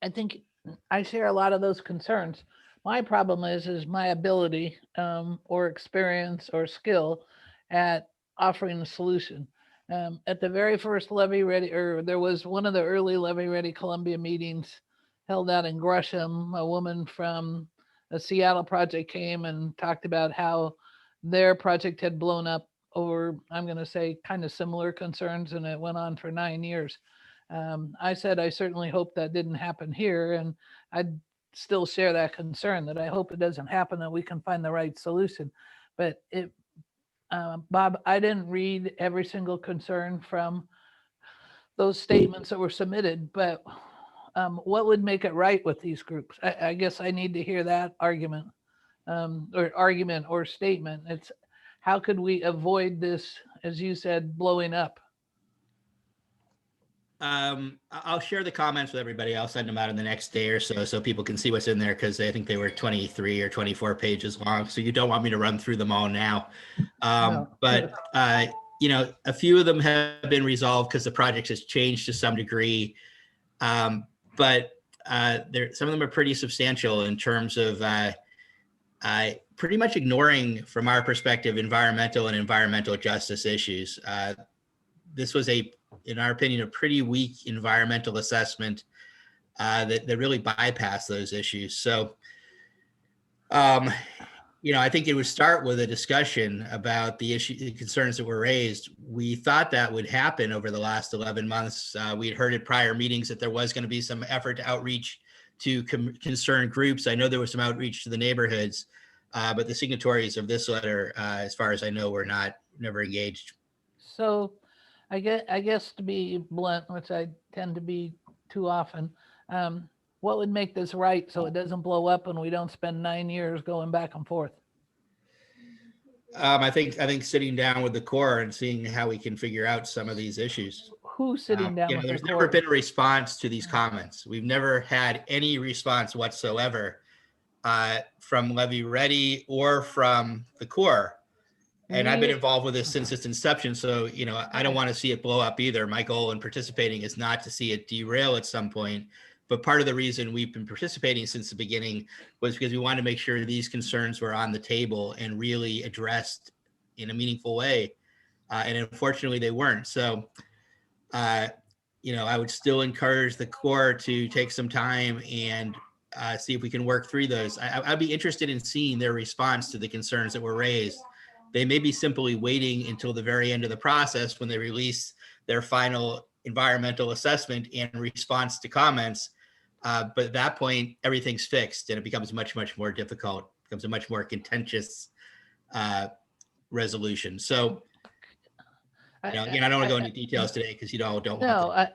I think I share a lot of those concerns. My problem is my ability or experience or skill at offering a solution. At the very first Levy Ready, or there was one of the early Levy Ready Columbia meetings held out in Gresham, a woman from a Seattle project came and talked about how their project had blown up over, I'm going to say, kind of similar concerns, and it went on for 9 years. I said, I certainly hope that didn't happen here. And I'd still share that concern, that I hope it doesn't happen, that we can find the right solution. But Bob, I didn't read every single concern from those statements that were submitted, but what would make it right with these groups? I guess I need to hear that argument or statement. It's how could we avoid this, as you said, blowing up? I'll share the comments with everybody. I'll send them out in the next day or so people can see what's in there, because I think they were 23 or 24 pages long. So you don't want me to run through them all now. No. But a few of them have been resolved because the project has changed to some degree. But some of them are pretty substantial in terms of pretty much ignoring, from our perspective, environmental and environmental justice issues. This was in our opinion, a pretty weak environmental assessment that really bypassed those issues. So, I think it would start with a discussion about the concerns that were raised. We thought that would happen over the last 11 months. We had heard at prior meetings that there was going to be some effort to outreach to concerned groups. I know there was some outreach to the neighborhoods, but the signatories of this letter, as far as I know, were never engaged. So I guess to be blunt, which I tend to be too often, what would make this right so it doesn't blow up and we don't spend 9 years going back and forth? I think sitting down with the Corps and seeing how we can figure out some of these issues. Who's sitting down with the there's Corps? never been a response to these comments. We've never had any response whatsoever from Levy Ready or from the Corps. And I've been involved with this since its inception. So, I don't want to see it blow up either. My goal in participating is not to see it derail at some point. But part of the reason we've been participating since the beginning was because we wanted to make sure these concerns were on the table and really addressed in a meaningful way. And unfortunately, they weren't. So, I would still encourage the Corps to take some time and see if we can work through those. I'd be interested in seeing their response to the concerns that were raised. They may be simply waiting until the very end of the process when they release their final environmental assessment in response to comments. But at that point, everything's fixed and it becomes much, much more difficult, becomes a much more contentious resolution. So, again, I don't want to go into details today because don't want to. No,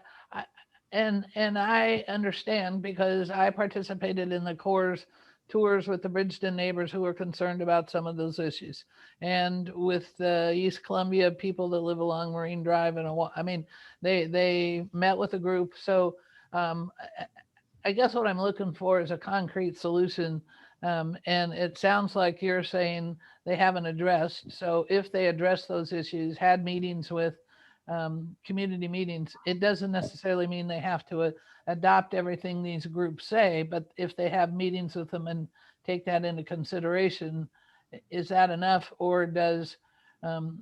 and I understand because I participated in the Corps' tours with the Bridgeton neighbors who were concerned about some of those issues. And with the East Columbia people that live along Marine Drive and they met with a group. So I guess what I'm looking for is a concrete solution. And it sounds like you're saying they haven't addressed. So if they address those issues, had meetings with community meetings, it doesn't necessarily mean they have to adopt everything these groups say, but if they have meetings with them and take that into consideration, is that enough, or does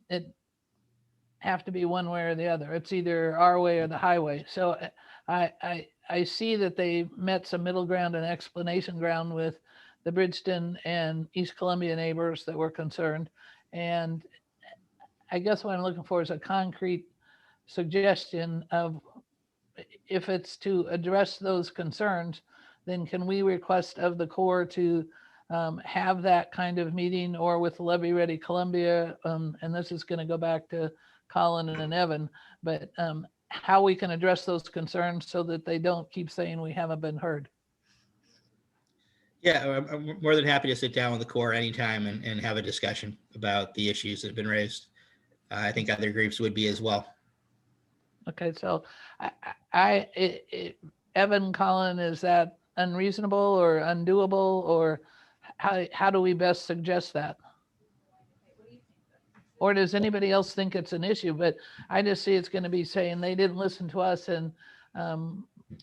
it have to be one way or the other? It's either our way or the highway. So I see that they met some middle ground and explanation ground with the Bridgeton and East Columbia neighbors that were concerned. And I guess what I'm looking for is a concrete suggestion of, if it's to address those concerns, then can we request of the Corps to have that kind of meeting, or with Levy Ready Columbia, and this is going to go back to Colin and Evan, but how we can address those concerns so that they don't keep saying we haven't been heard. Yeah, I'm more than happy to sit down with the Corps anytime and have a discussion about the issues that have been raised. I think other groups would be as well. Okay, so Evan, Colin, is that unreasonable or undoable, or how do we best suggest that? Or does anybody else think it's an issue? But I just see it's going to be saying they didn't listen to us and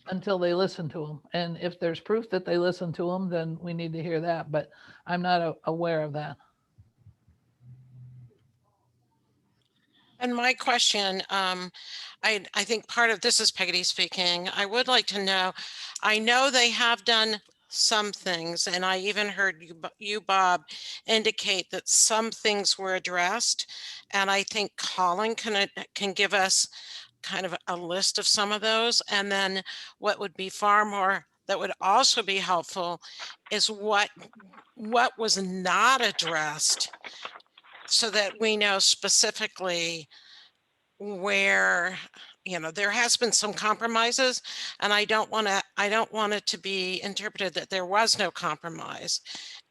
until they listen to them. And if there's proof that they listened to them, then we need to hear that. But I'm not aware of that. And my question, I think part of this is Peggy speaking. I would like to know, I know they have done some things, and I even heard you, Bob, indicate that some things were addressed. And I think Colin can give us kind of a list of some of those. And then what would be far more, that would also be helpful, is what was not addressed, so that we know specifically where, there has been some compromises, and I don't want it to be interpreted that there was no compromise.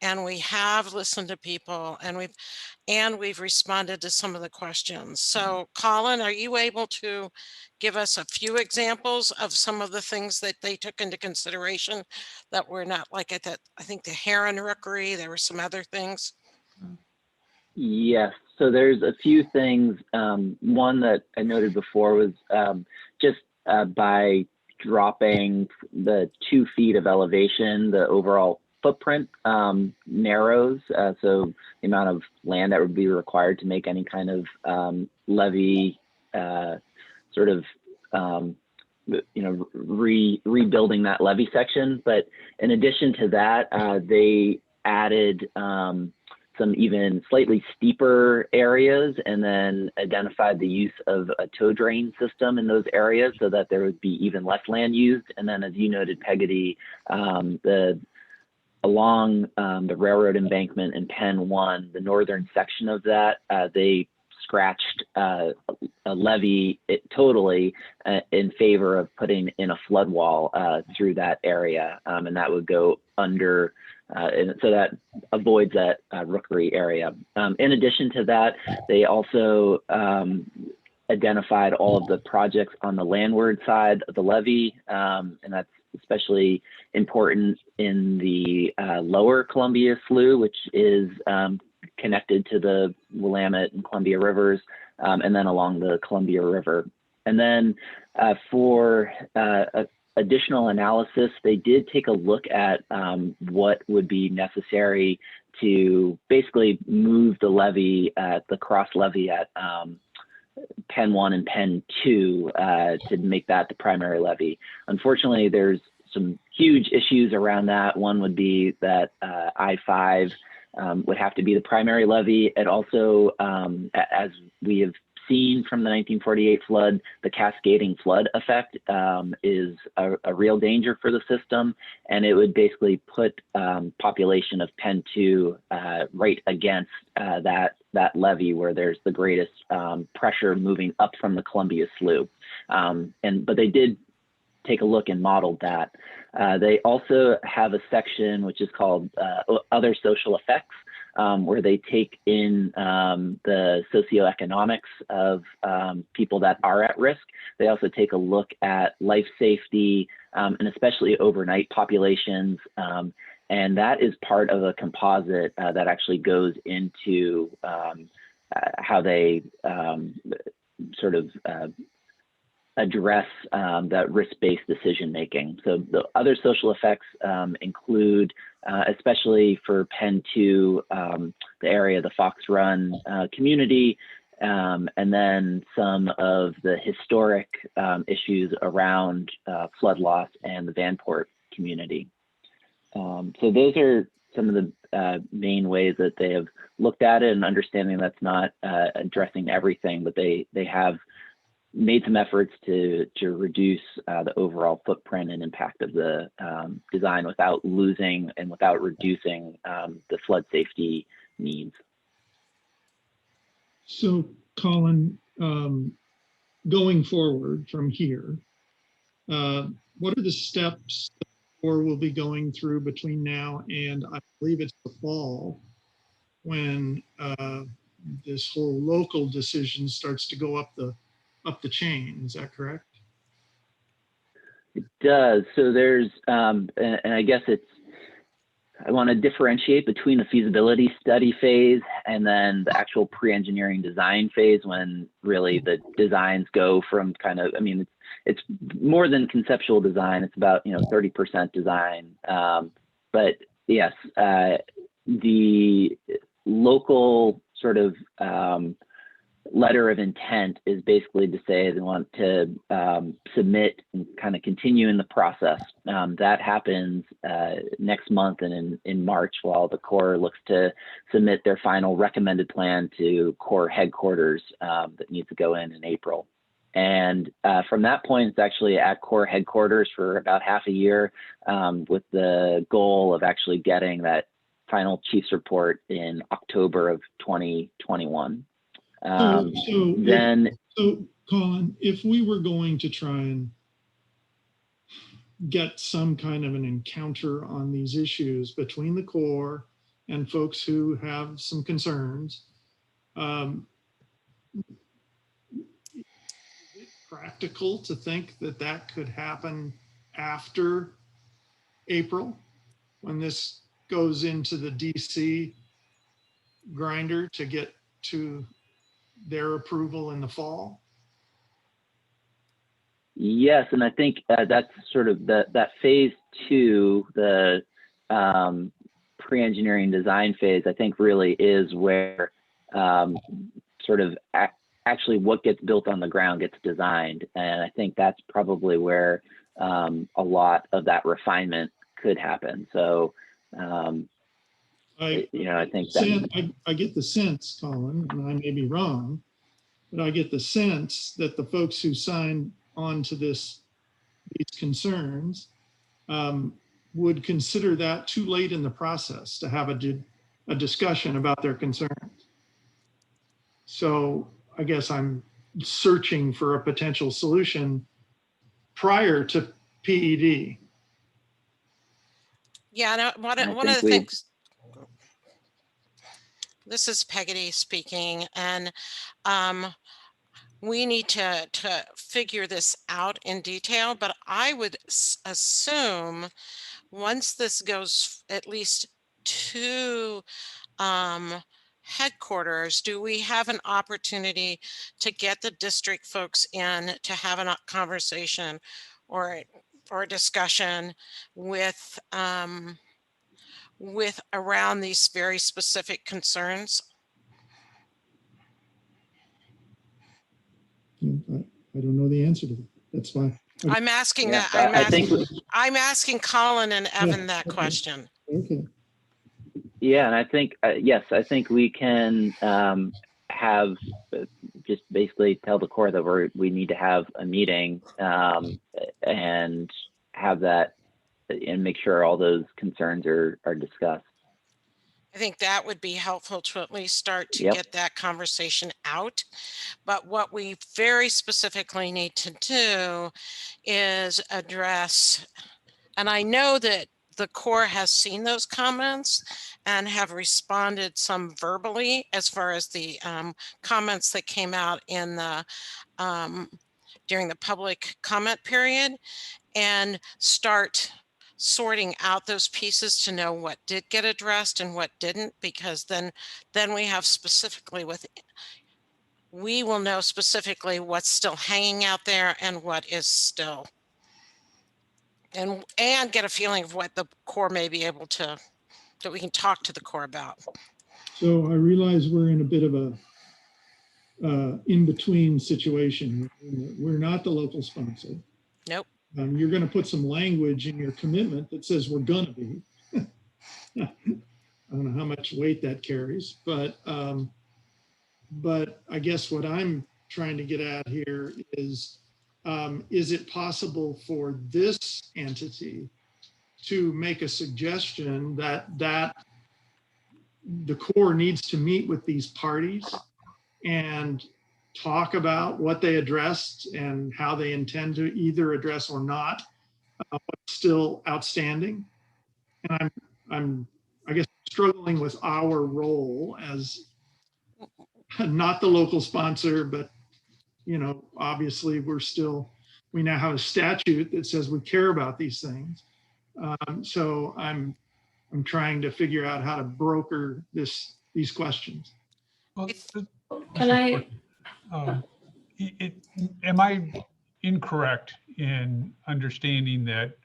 And we have listened to people, and we've responded to some of the questions. So Colin, are you able to give us a few examples of some of the things that they took into consideration that were not, like I think the Heron Rookery, there were some other things? Yes, so there's a few things. One that I noted before was just by dropping the 2 feet of elevation, the overall footprint narrows. So the amount of land that would be required to make any kind of levee sort of, rebuilding that levee section. But in addition to that, they added some even slightly steeper areas, and then identified the use of a tow drain system in those areas so that there would be even less land used. And then, as you noted, Peggy, along the railroad embankment in Penn 1, the northern section of that, they scratched a levee totally in favor of putting in a flood wall through that area, and that would go under. And so that avoids that rookery area. In addition to that, they also identified all of the projects on the landward side of the levee, and that's especially important in the lower Columbia Slough, which is connected to the Willamette and Columbia rivers, and then along the Columbia River. And then for additional analysis, they did take a look at what would be necessary to basically move the levee, the cross levee at Penn 1 and Penn 2 to make that the primary levee. Unfortunately, there's some huge issues around that. One would be that I-5 would have to be the primary levee. And also, as we have seen from the 1948 flood, the cascading flood effect is a real danger for the system. And it would basically put population of Penn 2 right against that levee where there's the greatest pressure moving up from the Columbia Slough. But they did take a look and modeled that. They also have a section which is called Other Social Effects, where they take in the socioeconomics of people that are at risk. They also take a look at life safety and especially overnight populations. And that is part of a composite that actually goes into how they sort of address that risk-based decision making. So the other social effects include, especially for Penn 2, the area of the Fox Run community, and then some of the historic issues around flood loss and the Vanport community. So those are some of the main ways that they have looked at it, and understanding that's not addressing everything, but they have made some efforts to reduce the overall footprint and impact of the design without losing and without reducing the flood safety needs. So, Colin, going forward from here, what are the steps the Corps will be going through between now and I believe it's the fall when this whole local decision starts to go up the chain? Is that correct? It does. So there's, and I guess I want to differentiate between the feasibility study phase and then the actual pre-engineering design phase, when really the designs go from kind of, I mean, it's more than conceptual design. It's about, 30% design. But yes, the local sort of letter of intent is basically to say they want to submit and kind of continue in the process. That happens next month and in March, while the Corps looks to submit their final recommended plan to Corps headquarters that needs to go in April. And from that point, it's actually at Corps headquarters for about half a year, with the goal of actually getting that final chief's report in October of 2021. So Colin, if we were going to try and get some kind of an encounter on these issues between the Corps and folks who have some concerns, is it practical to think that that could happen after April, when this goes into the DC grinder to get to their approval in the fall? Yes, and I think that's sort of that phase 2, the pre-engineering design phase, I think really is where sort of actually what gets built on the ground gets designed. And I think that's probably where a lot of that refinement could happen. So, I think I get the sense, Colin, and I may be wrong, but I get the sense that the folks who signed on to these concerns would consider that too late in the process to have a discussion about their concerns. So I guess I'm searching for a potential solution prior to PED. Yeah, no, one of the things, this is Peggy speaking, and we need to figure this out in detail, but I would assume once this goes at least to headquarters, do we have an opportunity to get the district folks in to have a conversation or a discussion with around these very specific concerns? I don't know the answer to that. That's why I'm asking Yes, that, I think, I'm asking Colin and Evan that question. Okay. yeah, and I think, yes, I think we can have just basically tell the Corps that we need to have a meeting and have that and make sure all those concerns are discussed. I think that would be helpful to at least start to Yep. get that conversation out. But what we very specifically need to do is address, and I know that the Corps has seen those comments and have responded some verbally as far as the comments that came out in the during the public comment period, and start sorting out those pieces to know what did get addressed and what didn't, because then we have specifically we will know specifically what's still hanging out there and what is still, and get a feeling of what the Corps may be able to, that we can talk to the Corps about. So I realize we're in a bit of a in-between situation. We're not the local sponsor. Nope. You're going to put some language in your commitment that says we're going to be. I don't know how much weight that carries, but I guess what I'm trying to get at here is it possible for this entity to make a suggestion that the Corps needs to meet with these parties and talk about what they addressed and how they intend to either address or not what's still outstanding? And I'm I guess struggling with our role as not the local sponsor, but you know, obviously we now have a statute that says we care about these things. So I'm trying to figure out how to broker these questions. Well, Can I? Am I incorrect in understanding that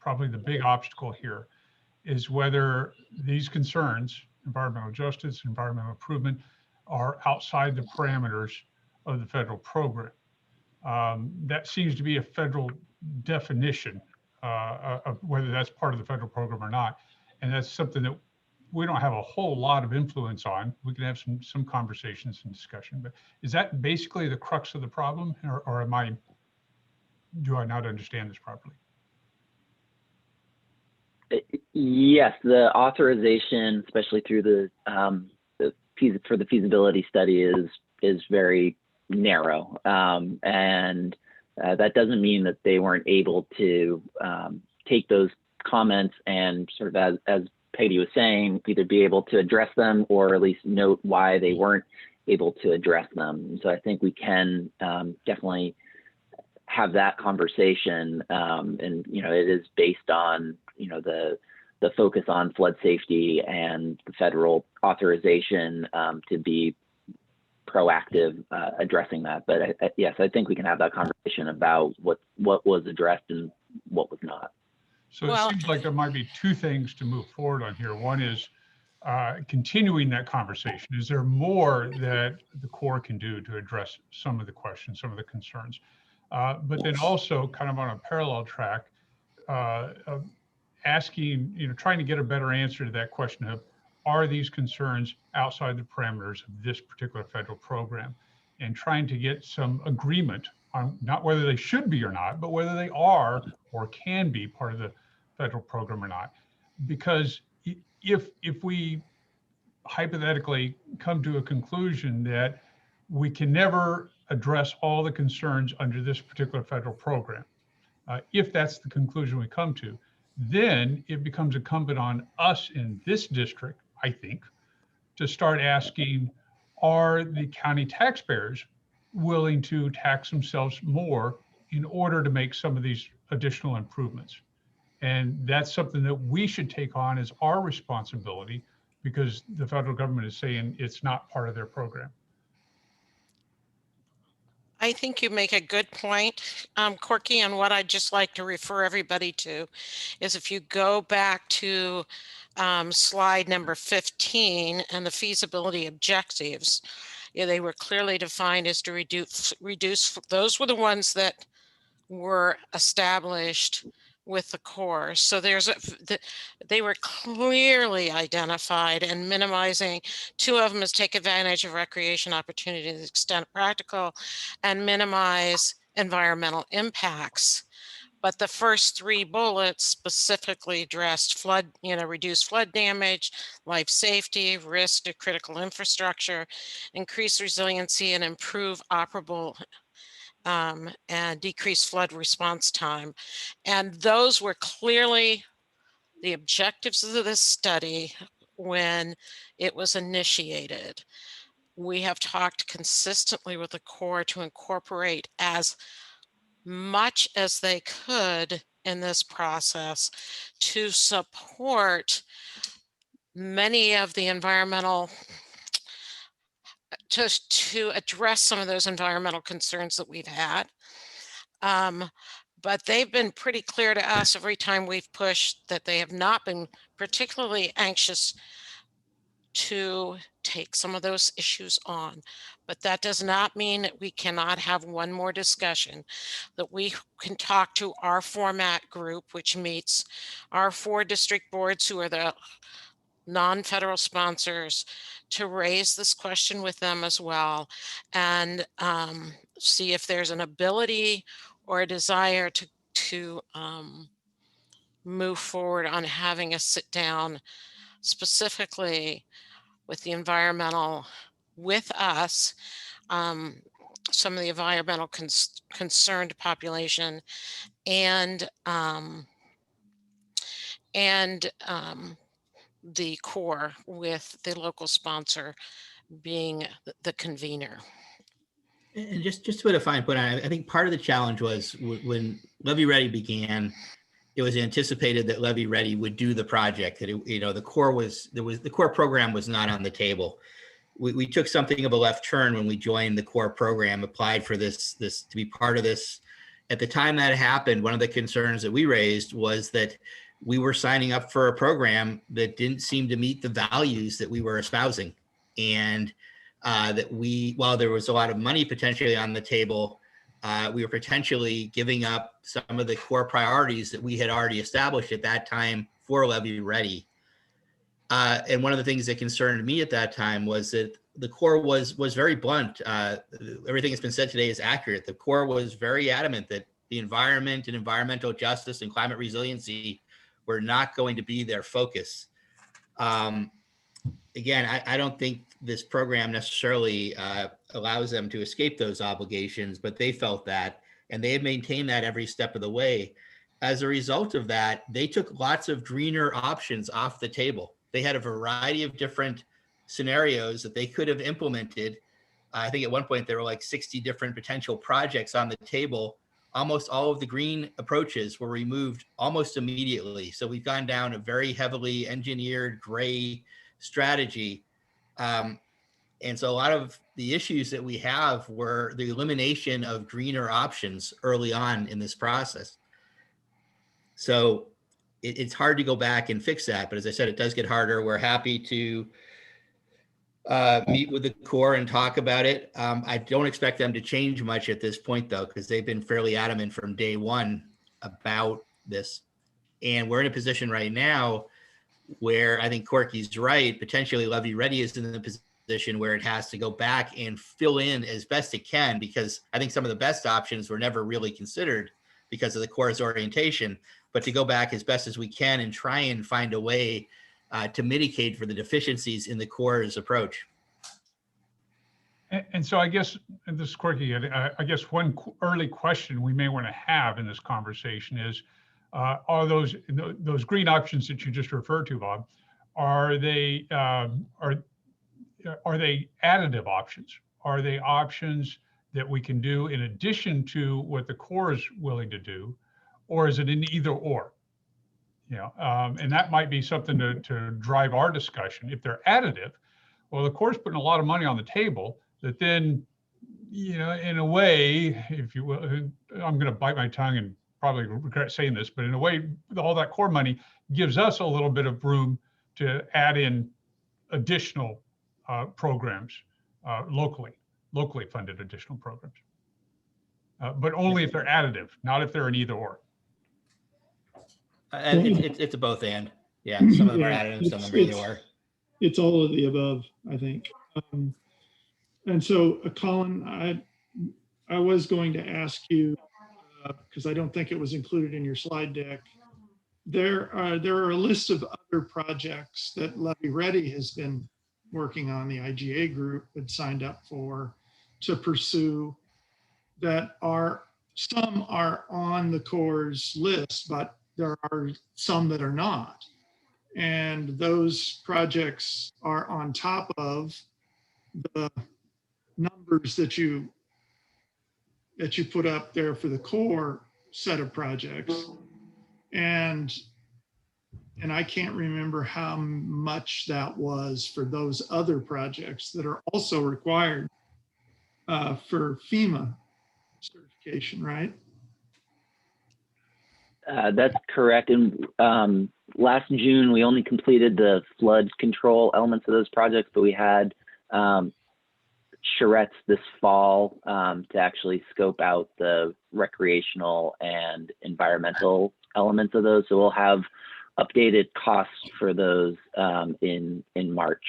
probably the big obstacle here is whether these concerns, environmental justice, environmental improvement, are outside the parameters of the federal program? That seems to be a federal definition of whether that's part of the federal program or not. And that's something that we don't have a whole lot of influence on. We can have some conversations and discussion, but is that basically the crux of the problem, or do I not understand this properly? Yes, the authorization, especially through for the feasibility study, is very narrow, and that doesn't mean that they weren't able to take those comments and sort of, as Peggy was saying, either be able to address them or at least note why they weren't able to address them. So I think we can definitely have that conversation, and you know, it is based on, you know, the focus on flood safety and the federal authorization to be proactive addressing that. But yes, I think we can have that conversation about what was addressed and what was not. So it seems like there might be two things to move forward on here. One is continuing that conversation. Is there more that the Corps can do to address some of the questions, some of the concerns? But then also kind of on a parallel track, asking, you know, trying to get a better answer to that question of, are these concerns outside the parameters of this particular federal program? And trying to get some agreement on not whether they should be or not, but whether they are or can be part of the federal program or not. Because if we hypothetically come to a conclusion that we can never address all the concerns under this particular federal program, if that's the conclusion we come to, then it becomes incumbent on us in this district, I think, to start asking, are the county taxpayers willing to tax themselves more in order to make some of these additional improvements? And that's something that we should take on as our responsibility, because the federal government is saying it's not part of their program. I think you make a good point, Corky, and what I'd just like to refer everybody to is if you go back to slide number 15 and the feasibility objectives, yeah, they were clearly defined as to reduce, those were the ones that were established with the Corps. So they were clearly identified, and minimizing. Two of them is take advantage of recreation opportunities to the extent practical and minimize environmental impacts. But the first three bullets specifically addressed flood, reduce flood damage, life safety, risk to critical infrastructure, increase resiliency, and improve operable and decrease flood response time. And those were clearly the objectives of this study when it was initiated. We have talked consistently with the Corps to incorporate as much as they could in this process to support many of the environmental, to address some of those environmental concerns that we've had. But they've been pretty clear to us every time we've pushed that they have not been particularly anxious to take some of those issues on. But that does not mean that we cannot have one more discussion, that we can talk to our format group, which meets our 4 district boards who are the non-federal sponsors, to raise this question with them as well, and see if there's an ability or a desire to move forward on having a sit down specifically with the environmental, with us, some of the environmental concerned population, and the Corps, with the local sponsor being the convener. And just to put a fine point on it, I think part of the challenge was when Levy Ready began, it was anticipated that Levy Ready would do the project. That the Corps program was not on the table. We took something of a left turn when we joined the Corps program, applied for this to be part of this. At the time that happened, one of the concerns that we raised was that we were signing up for a program that didn't seem to meet the values that we were espousing, and that while there was a lot of money potentially on the table, we were potentially giving up some of the core priorities that we had already established at that time for Levy Ready. And one of the things that concerned me at that time was that the Corps was very blunt. Everything that's been said today is accurate. The Corps was very adamant that the environment and environmental justice and climate resiliency were not going to be their focus. Again, I don't think this program necessarily allows them to escape those obligations, but they felt that, and they have maintained that every step of the way. As a result of that, they took lots of greener options off the table. They had a variety of different scenarios that they could have implemented. I think at one point there were like 60 different potential projects on the table. Almost all of the green approaches were removed almost immediately. So we've gone down a very heavily engineered gray strategy. And so a lot of the issues that we have were the elimination of greener options early on in this process. So it's hard to go back and fix that. But as I said, it does get harder. We're happy to meet with the Corps and talk about it. I don't expect them to change much at this point, though, because they've been fairly adamant from day one about this. And we're in a position right now where I think Corky's right. Potentially Levy Ready is in the position where it has to go back and fill in as best it can, because I think some of the best options were never really considered because of the Corps' orientation, but to go back as best as we can and try and find a way to mitigate for the deficiencies in the Corps' approach. And so I guess, and this is Corky, I guess one early question we may want to have in this conversation is, are those green options that you just referred to, Bob, are they additive options? Are they options that we can do in addition to what the Corps is willing to do, or is it an either or? And that might be something to drive our discussion. If they're additive, well, the Corps is putting a lot of money on the table that then, in a way, if you will, I'm going to bite my tongue and probably regret saying this, but in a way, all that Corps money gives us a little bit of room to add in additional programs, locally funded additional programs. but only if they're additive, not if they're an either or. And it's a both and. Yeah, some of them are Yeah, additive, some of them are either or. It's all of the above, I think. And so, Colin, I was going to ask you, because I don't think it was included in your slide deck. There are a list of other projects that Levy Ready has been working on, the IGA group had signed up for to pursue, that are, some are on the Corps' list, but there are some that are not. And those projects are on top of the numbers that you put up there for the core set of projects. And I can't remember how much that was for those other projects that are also required for FEMA certification, right? That's correct. And last June, we only completed the flood control elements of those projects, but we had charrettes this fall to actually scope out the recreational and environmental elements of those. So we'll have updated costs for those in March.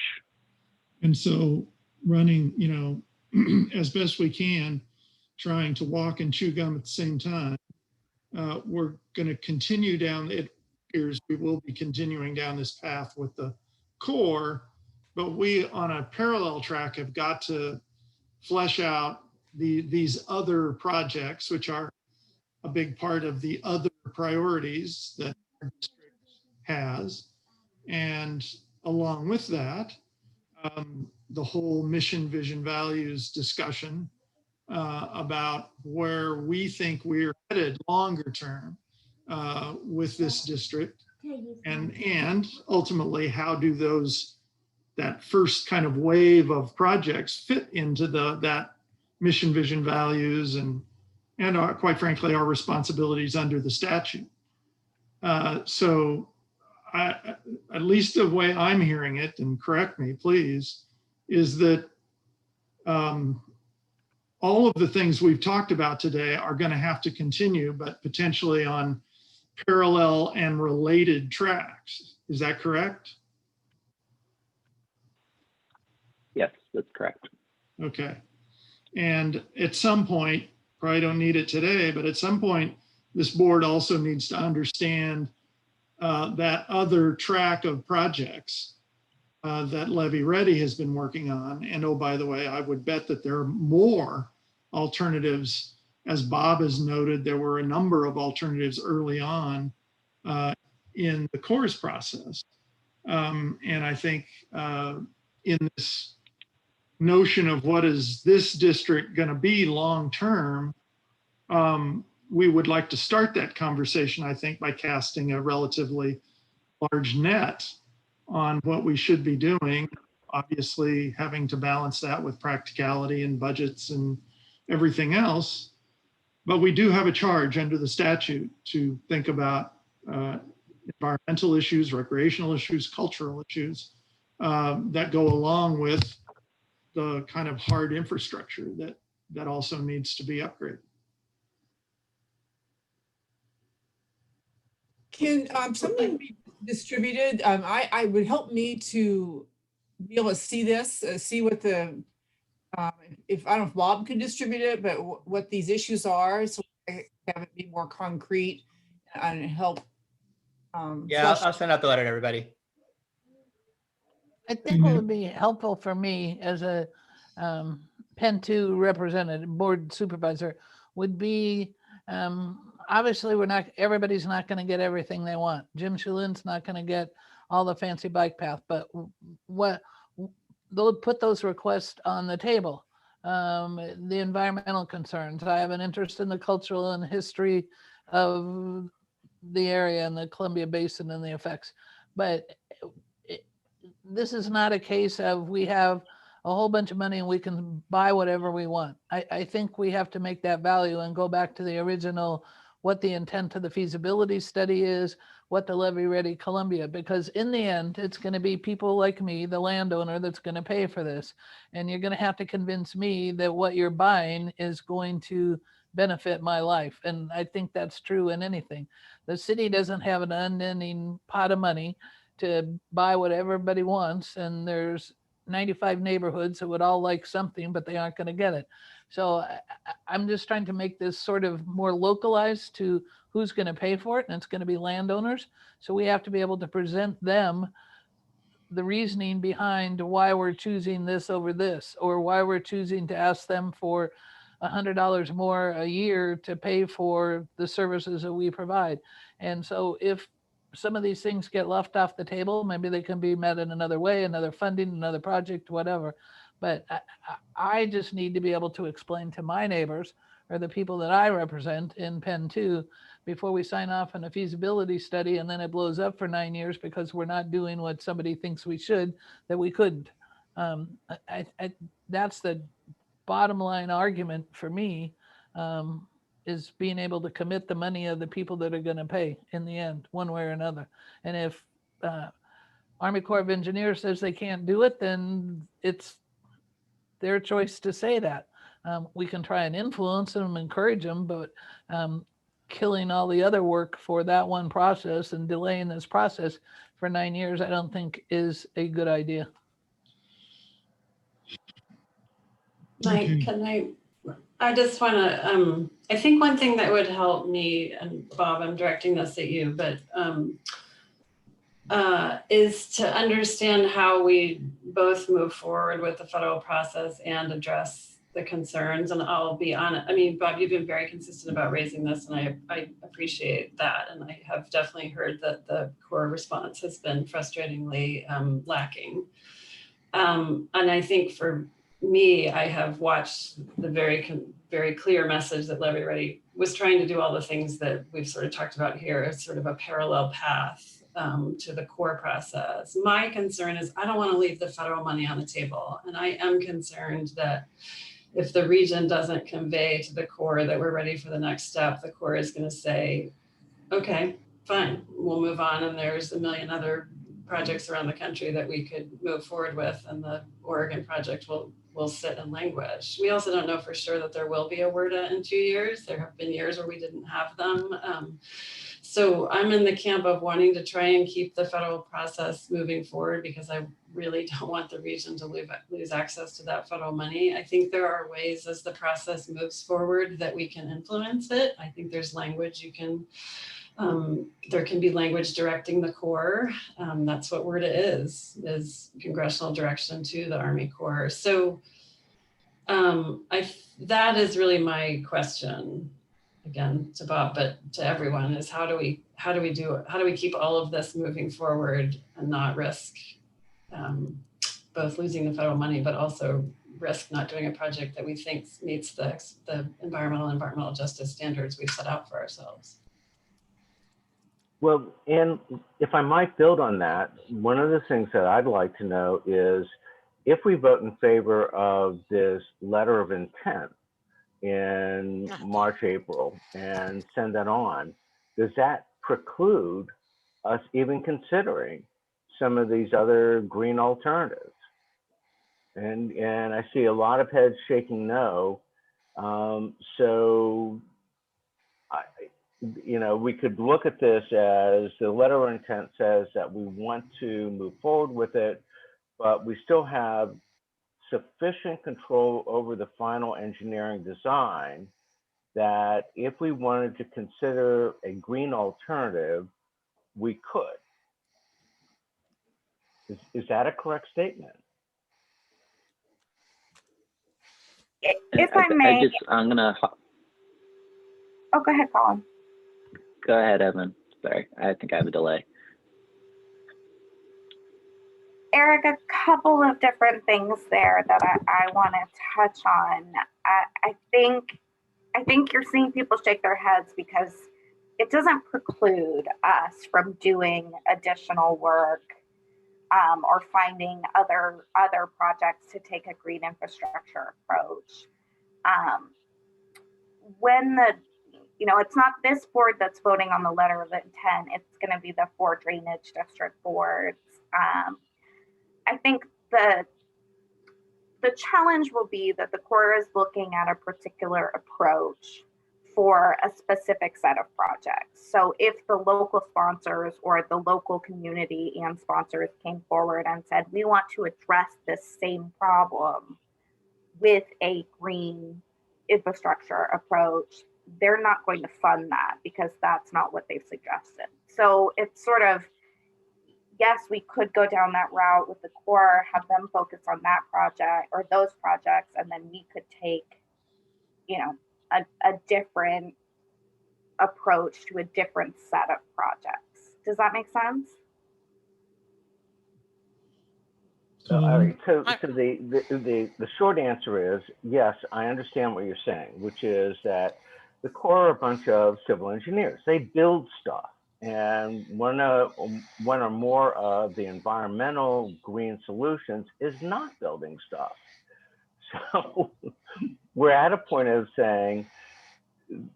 And so running, as best we can, trying to walk and chew gum at the same time, we're going to continue down, it appears we will be continuing down this path with the core, but we on a parallel track have got to flesh out these other projects, which are a big part of the other priorities that our district has. And along with that, the whole mission, vision, values discussion about where we think we're headed longer term with this district, and ultimately how do that first kind of wave of projects fit into that mission, vision, values, and quite frankly our responsibilities under the statute. So at least the way I'm hearing it, and correct me please, is that all of the things we've talked about today are going to have to continue, but potentially on parallel and related tracks. Is that correct? Yes, that's correct. Okay. And at some point, probably don't need it today, but at some point, this board also needs to understand that other track of projects that Levy Ready has been working on. And oh, by the way, I would bet that there are more alternatives. As Bob has noted, there were a number of alternatives early on in the Corps process. And I think in this notion of what is this district going to be long term, we would like to start that conversation, I think, by casting a relatively large net on what we should be doing, obviously having to balance that with practicality and budgets and everything else. But we do have a charge under the statute to think about environmental issues, recreational issues, cultural issues that go along with the kind of hard infrastructure that also needs to be upgraded. Can something be distributed? I would help me to be able to see this, see what the, if I don't know if Bob could distribute it, but what these issues are, so I have it be more concrete and help. Yeah, I'll send out the letter to everybody. I think what would be helpful for me as a Pen 2 representative, board supervisor, would be, obviously everybody's not going to get everything they want. Jim Shulin's not going to get all the fancy bike path, but they'll put those requests on the table. The environmental concerns. I have an interest in the cultural and history of the area and the Columbia Basin and the effects. But this is not a case of we have a whole bunch of money and we can buy whatever we want. I think we have to make that value and go back to the original, what the intent of the feasibility study is, what the Levy Ready Columbia, because in the end, it's going to be people like me, the landowner, that's going to pay for this. And you're going to have to convince me that what you're buying is going to benefit my life. And I think that's true in anything. The city doesn't have an unending pot of money to buy what everybody wants. And there's 95 neighborhoods that would all like something, but they aren't going to get it. So I'm just trying to make this sort of more localized to who's going to pay for it. And it's going to be landowners. So we have to be able to present them the reasoning behind why we're choosing this over this, or why we're choosing to ask them for $100 more a year to pay for the services that we provide. And so if some of these things get left off the table, maybe they can be met in another way, another funding, another project, whatever. But I just need to be able to explain to my neighbors or the people that I represent in Penn 2 before we sign off on a feasibility study and then it blows up for 9 years because we're not doing what somebody thinks we should, that we couldn't. That's the bottom line argument for me, is being able to commit the money of the people that are going to pay in the end, one way or another. And if Army Corps of Engineers says they can't do it, then it's their choice to say that. We can try and influence them, encourage them, but killing all the other work for that one process and delaying this process for 9 years, I don't think is a good idea. Mike, can I just want to, I think one thing that would help me, and Bob, I'm directing this at you, but is to understand how we both move forward with the federal process and address the concerns. And I'll be honest, I mean, Bob, you've been very consistent about raising this, and I appreciate that. And I have definitely heard that the Corps response has been frustratingly lacking. And I think for me, I have watched the very clear message that Levy Ready was trying to do all the things that we've sort of talked about here as sort of a parallel path to the Corps process. My concern is I don't want to leave the federal money on the table. And I am concerned that if the region doesn't convey to the Corps that we're ready for the next step, the Corps is going to say, okay, fine, we'll move on. And there's a million other projects around the country that we could move forward with, and the Oregon project will sit and languish. We also don't know for sure that there will be a WRDA in 2 years. There have been years where we didn't have them. So I'm in the camp of wanting to try and keep the federal process moving forward, because I really don't want the region to lose access to that federal money. I think there are ways as the process moves forward that we can influence it. I think there's language you can, there can be language directing the Corps. That's what WRDA is congressional direction to the Army Corps. So that is really my question, again, to Bob, but to everyone, is how do we do it? How do we keep all of this moving forward and not risk both losing the federal money, but also risk not doing a project that we think meets the environmental justice standards we've set out for ourselves? Well, and if I might build on that, one of the things that I'd like to know is if we vote in favor of this letter of intent in March, April, and send that on, does that preclude us even considering some of these other green alternatives? And I see a lot of heads shaking no. So we could look at this as the letter of intent says that we want to move forward with it, but we still have sufficient control over the final engineering design that if we wanted to consider a green alternative, we could. Is that a correct statement? If I may. I'm gonna. Oh, go ahead, Colin. Go ahead, Evan. Sorry, I think I have a delay. Eric, a couple of different things there that I want to touch on. I think you're seeing people shake their heads because it doesn't preclude us from doing additional work or finding other projects to take a green infrastructure approach. When it's not this board that's voting on the letter of intent, it's going to be the 4 drainage district boards. I think the challenge will be that the Corps is looking at a particular approach for a specific set of projects. So if the local sponsors or the local community and sponsors came forward and said, we want to address this same problem with a green infrastructure approach, they're not going to fund that because that's not what they've suggested. So it's sort of, yes, we could go down that route with the Corps, have them focus on that project or those projects, and then we could take, you know, a different approach to a different set of projects. Does that make sense? So, all right, so the short answer is yes, I understand what you're saying, which is that the Corps are a bunch of civil engineers. They build stuff, and one or more of the environmental green solutions is not building stuff. So we're at a point of saying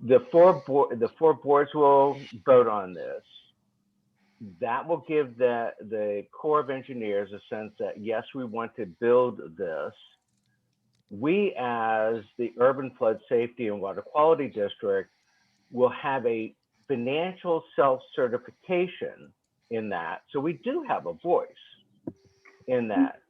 the four boards will vote on this. That will give the Corps of Engineers a sense that, yes, we want to build this. We, as the Urban Flood Safety and Water Quality District, will have a financial self-certification in that. So we do have a voice in that.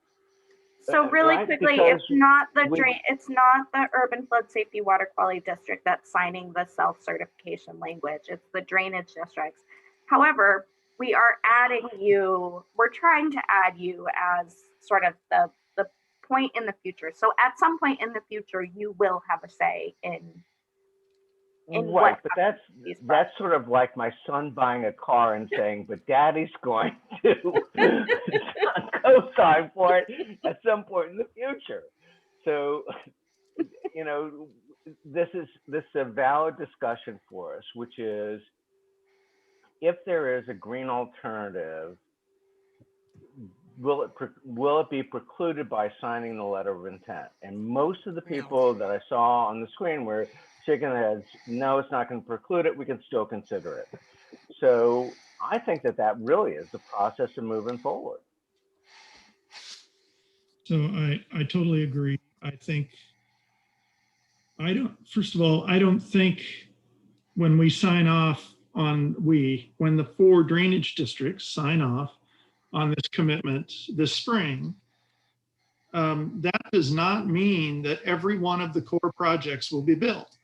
So really right? quickly, Because it's not the it's not the Urban Flood Safety Water Quality District that's signing the self-certification language. It's the drainage districts. However, we are adding you, we're trying to add you as sort of the point in the future. So at some point in the future, you will have a say in right, but that's sort of like my son buying a car and saying, but daddy's going to co-sign for it at some point in the future. So, you know, this is a valid discussion for us, which is, if there is a green alternative, will it be precluded by signing the letter of intent? And most of the people that I saw on the screen were shaking their heads, no, it's not going to preclude it. We can still consider it. So I think that really is the process of moving forward. So I totally agree. I think, first of all, I don't think when we sign off on, when the 4 drainage districts sign off on this commitment this spring, that does not mean that every one of the core projects will be built.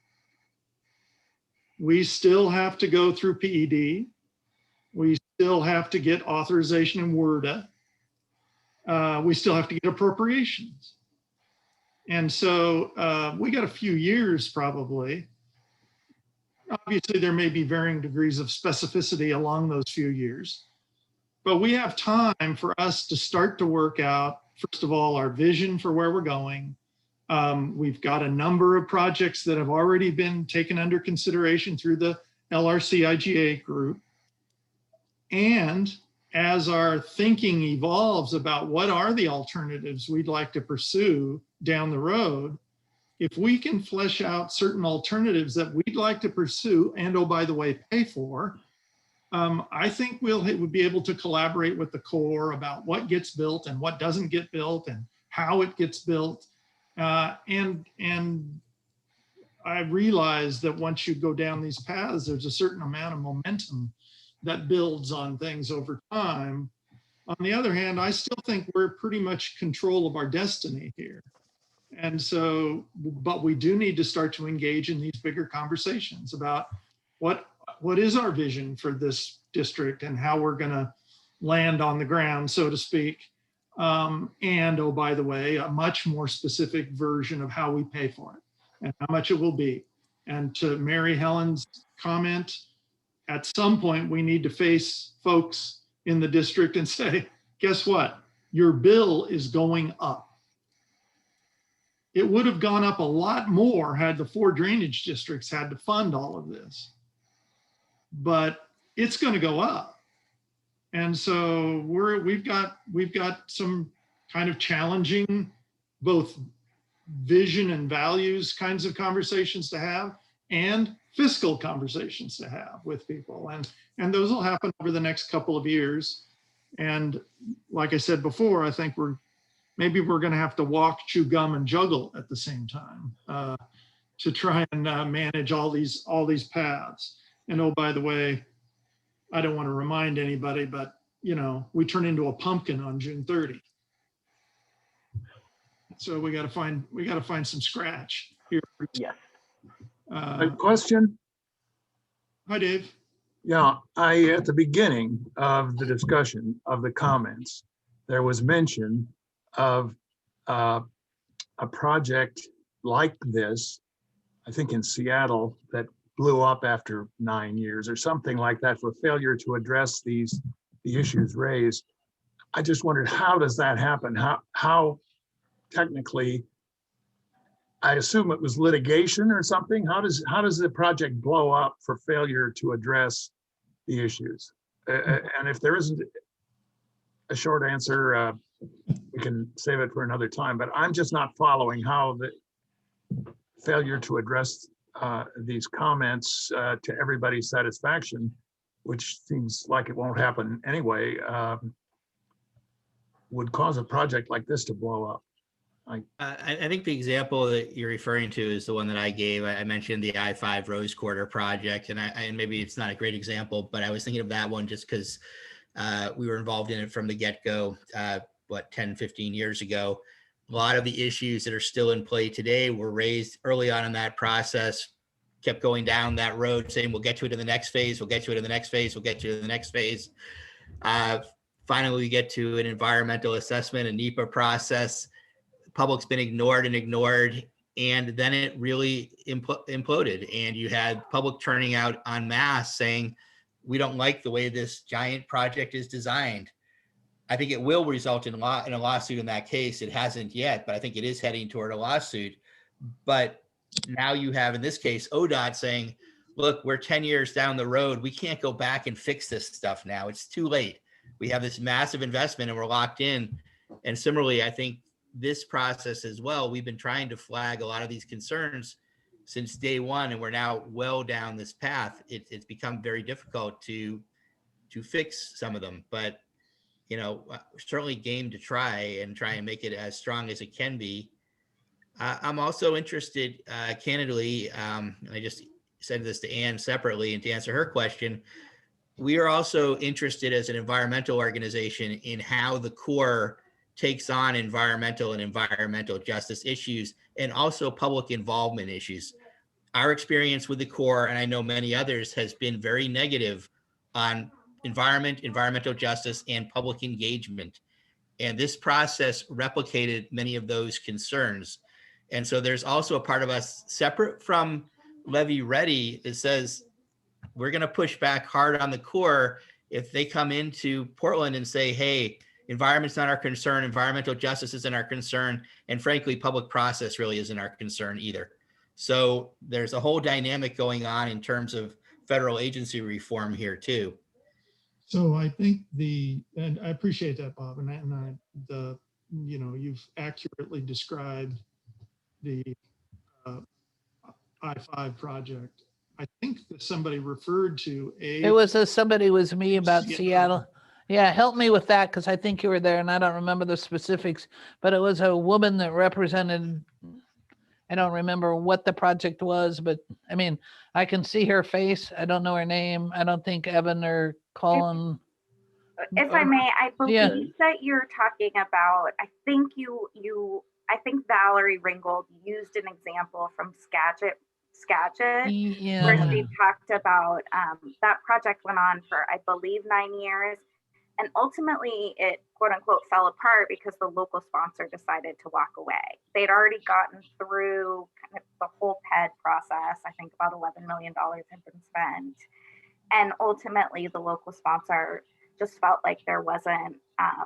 We still have to go through PED. We still have to get authorization in WRDA. We still have to get appropriations. And so we got a few years probably. Obviously, there may be varying degrees of specificity along those few years, but we have time for us to start to work out, first of all, our vision for where we're going. We've got a number of projects that have already been taken under consideration through the LRC-IGA group. And as our thinking evolves about what are the alternatives we'd like to pursue down the road, if we can flesh out certain alternatives that we'd like to pursue and, oh, by the way, pay for, I think we'll be able to collaborate with the Corps about what gets built and what doesn't get built and how it gets built. And I realize that once you go down these paths, there's a certain amount of momentum that builds on things over time. On the other hand, I still think we're pretty much control of our destiny here. And so, but we do need to start to engage in these bigger conversations about what is our vision for this district and how we're going to land on the ground, so to speak. And, oh, by the way, a much more specific version of how we pay for it and how much it will be. And to Mary Helen's comment, at some point we need to face folks in the district and say, guess what? Your bill is going up. It would have gone up a lot more had the 4 drainage districts had to fund all of this. But it's going to go up. And so we've got some kind of challenging both vision and values kinds of conversations to have and fiscal conversations to have with people. And those will happen over the next couple of years. And like I said before, I think maybe we're going to have to walk, chew gum, and juggle at the same time to try and manage all these paths. And oh, by the way, I don't want to remind anybody, but you know, we turn into a pumpkin on June 30. So we got to find some scratch here. Yes. A question? Hi, Dave. Yeah, at the beginning of the discussion of the comments, there was mention of a project like this, I think in Seattle, that blew up after 9 years or something like that for failure to address the issues raised. I just wondered, how does that happen? How technically, I assume it was litigation or something. How does the project blow up for failure to address the issues? And if there isn't a short answer, we can save it for another time. But I'm just not following how the failure to address these comments to everybody's satisfaction, which seems like it won't happen anyway, would cause a project like this to blow up. I think the example that you're referring to is the one that I gave. I mentioned the I-5 Rose Quarter project, and maybe it's not a great example, but I was thinking of that one just because we were involved in it from the get-go, 10, 15 years ago. A lot of the issues that are still in play today were raised early on in that process, kept going down that road saying, we'll get to it in the next phase, we'll get to it in the next phase, we'll get to it in the next phase. Finally, we get to an environmental assessment, a NEPA process. Public's been ignored, and then it really imploded. And you had public turning out en masse saying, we don't like the way this giant project is designed. I think it will result in a lawsuit in that case. It hasn't yet, but I think it is heading toward a lawsuit. But now you have, in this case, ODOT saying, look, we're 10 years down the road. We can't go back and fix this stuff now. It's too late. We have this massive investment and we're locked in. And similarly, I think this process as well, we've been trying to flag a lot of these concerns since day one, and we're now well down this path. It's become very difficult to fix some of them, but you know, certainly game to try and make it as strong as it can be. I'm also interested, candidly, I just said this to Ann separately, and to answer her question, we are also interested as an environmental organization in how the Corps takes on environmental and environmental justice issues, and also public involvement issues. Our experience with the Corps, and I know many others, has been very negative on environment, environmental justice, and public engagement. And this process replicated many of those concerns. And so there's also a part of us separate from Levy Ready that says, we're going to push back hard on the Corps if they come into Portland and say, hey, environment's not our concern, environmental justice isn't our concern, and frankly, public process really isn't our concern either. So there's a whole dynamic going on in terms of federal agency reform here too. So I think and I appreciate that, Bob, you know, you've accurately described the I-5 project. I think that somebody referred to somebody was me about Seattle. Yeah, help me with that, because I think you were there and I don't remember the specifics, but it was a woman that represented, I don't remember what the project was, but I mean, I can see her face. I don't know her name. I don't think Evan or Colin. If I may, I believe that you're talking about, I think Valerie Ringgold used an example from Skagit, where she talked about that project went on for, I believe, 9 years. And ultimately it quote unquote fell apart because the local sponsor decided to walk away. They'd already gotten through kind of the whole PED process. I think about $11 million had been spent. And ultimately the local sponsor just felt like there wasn't, I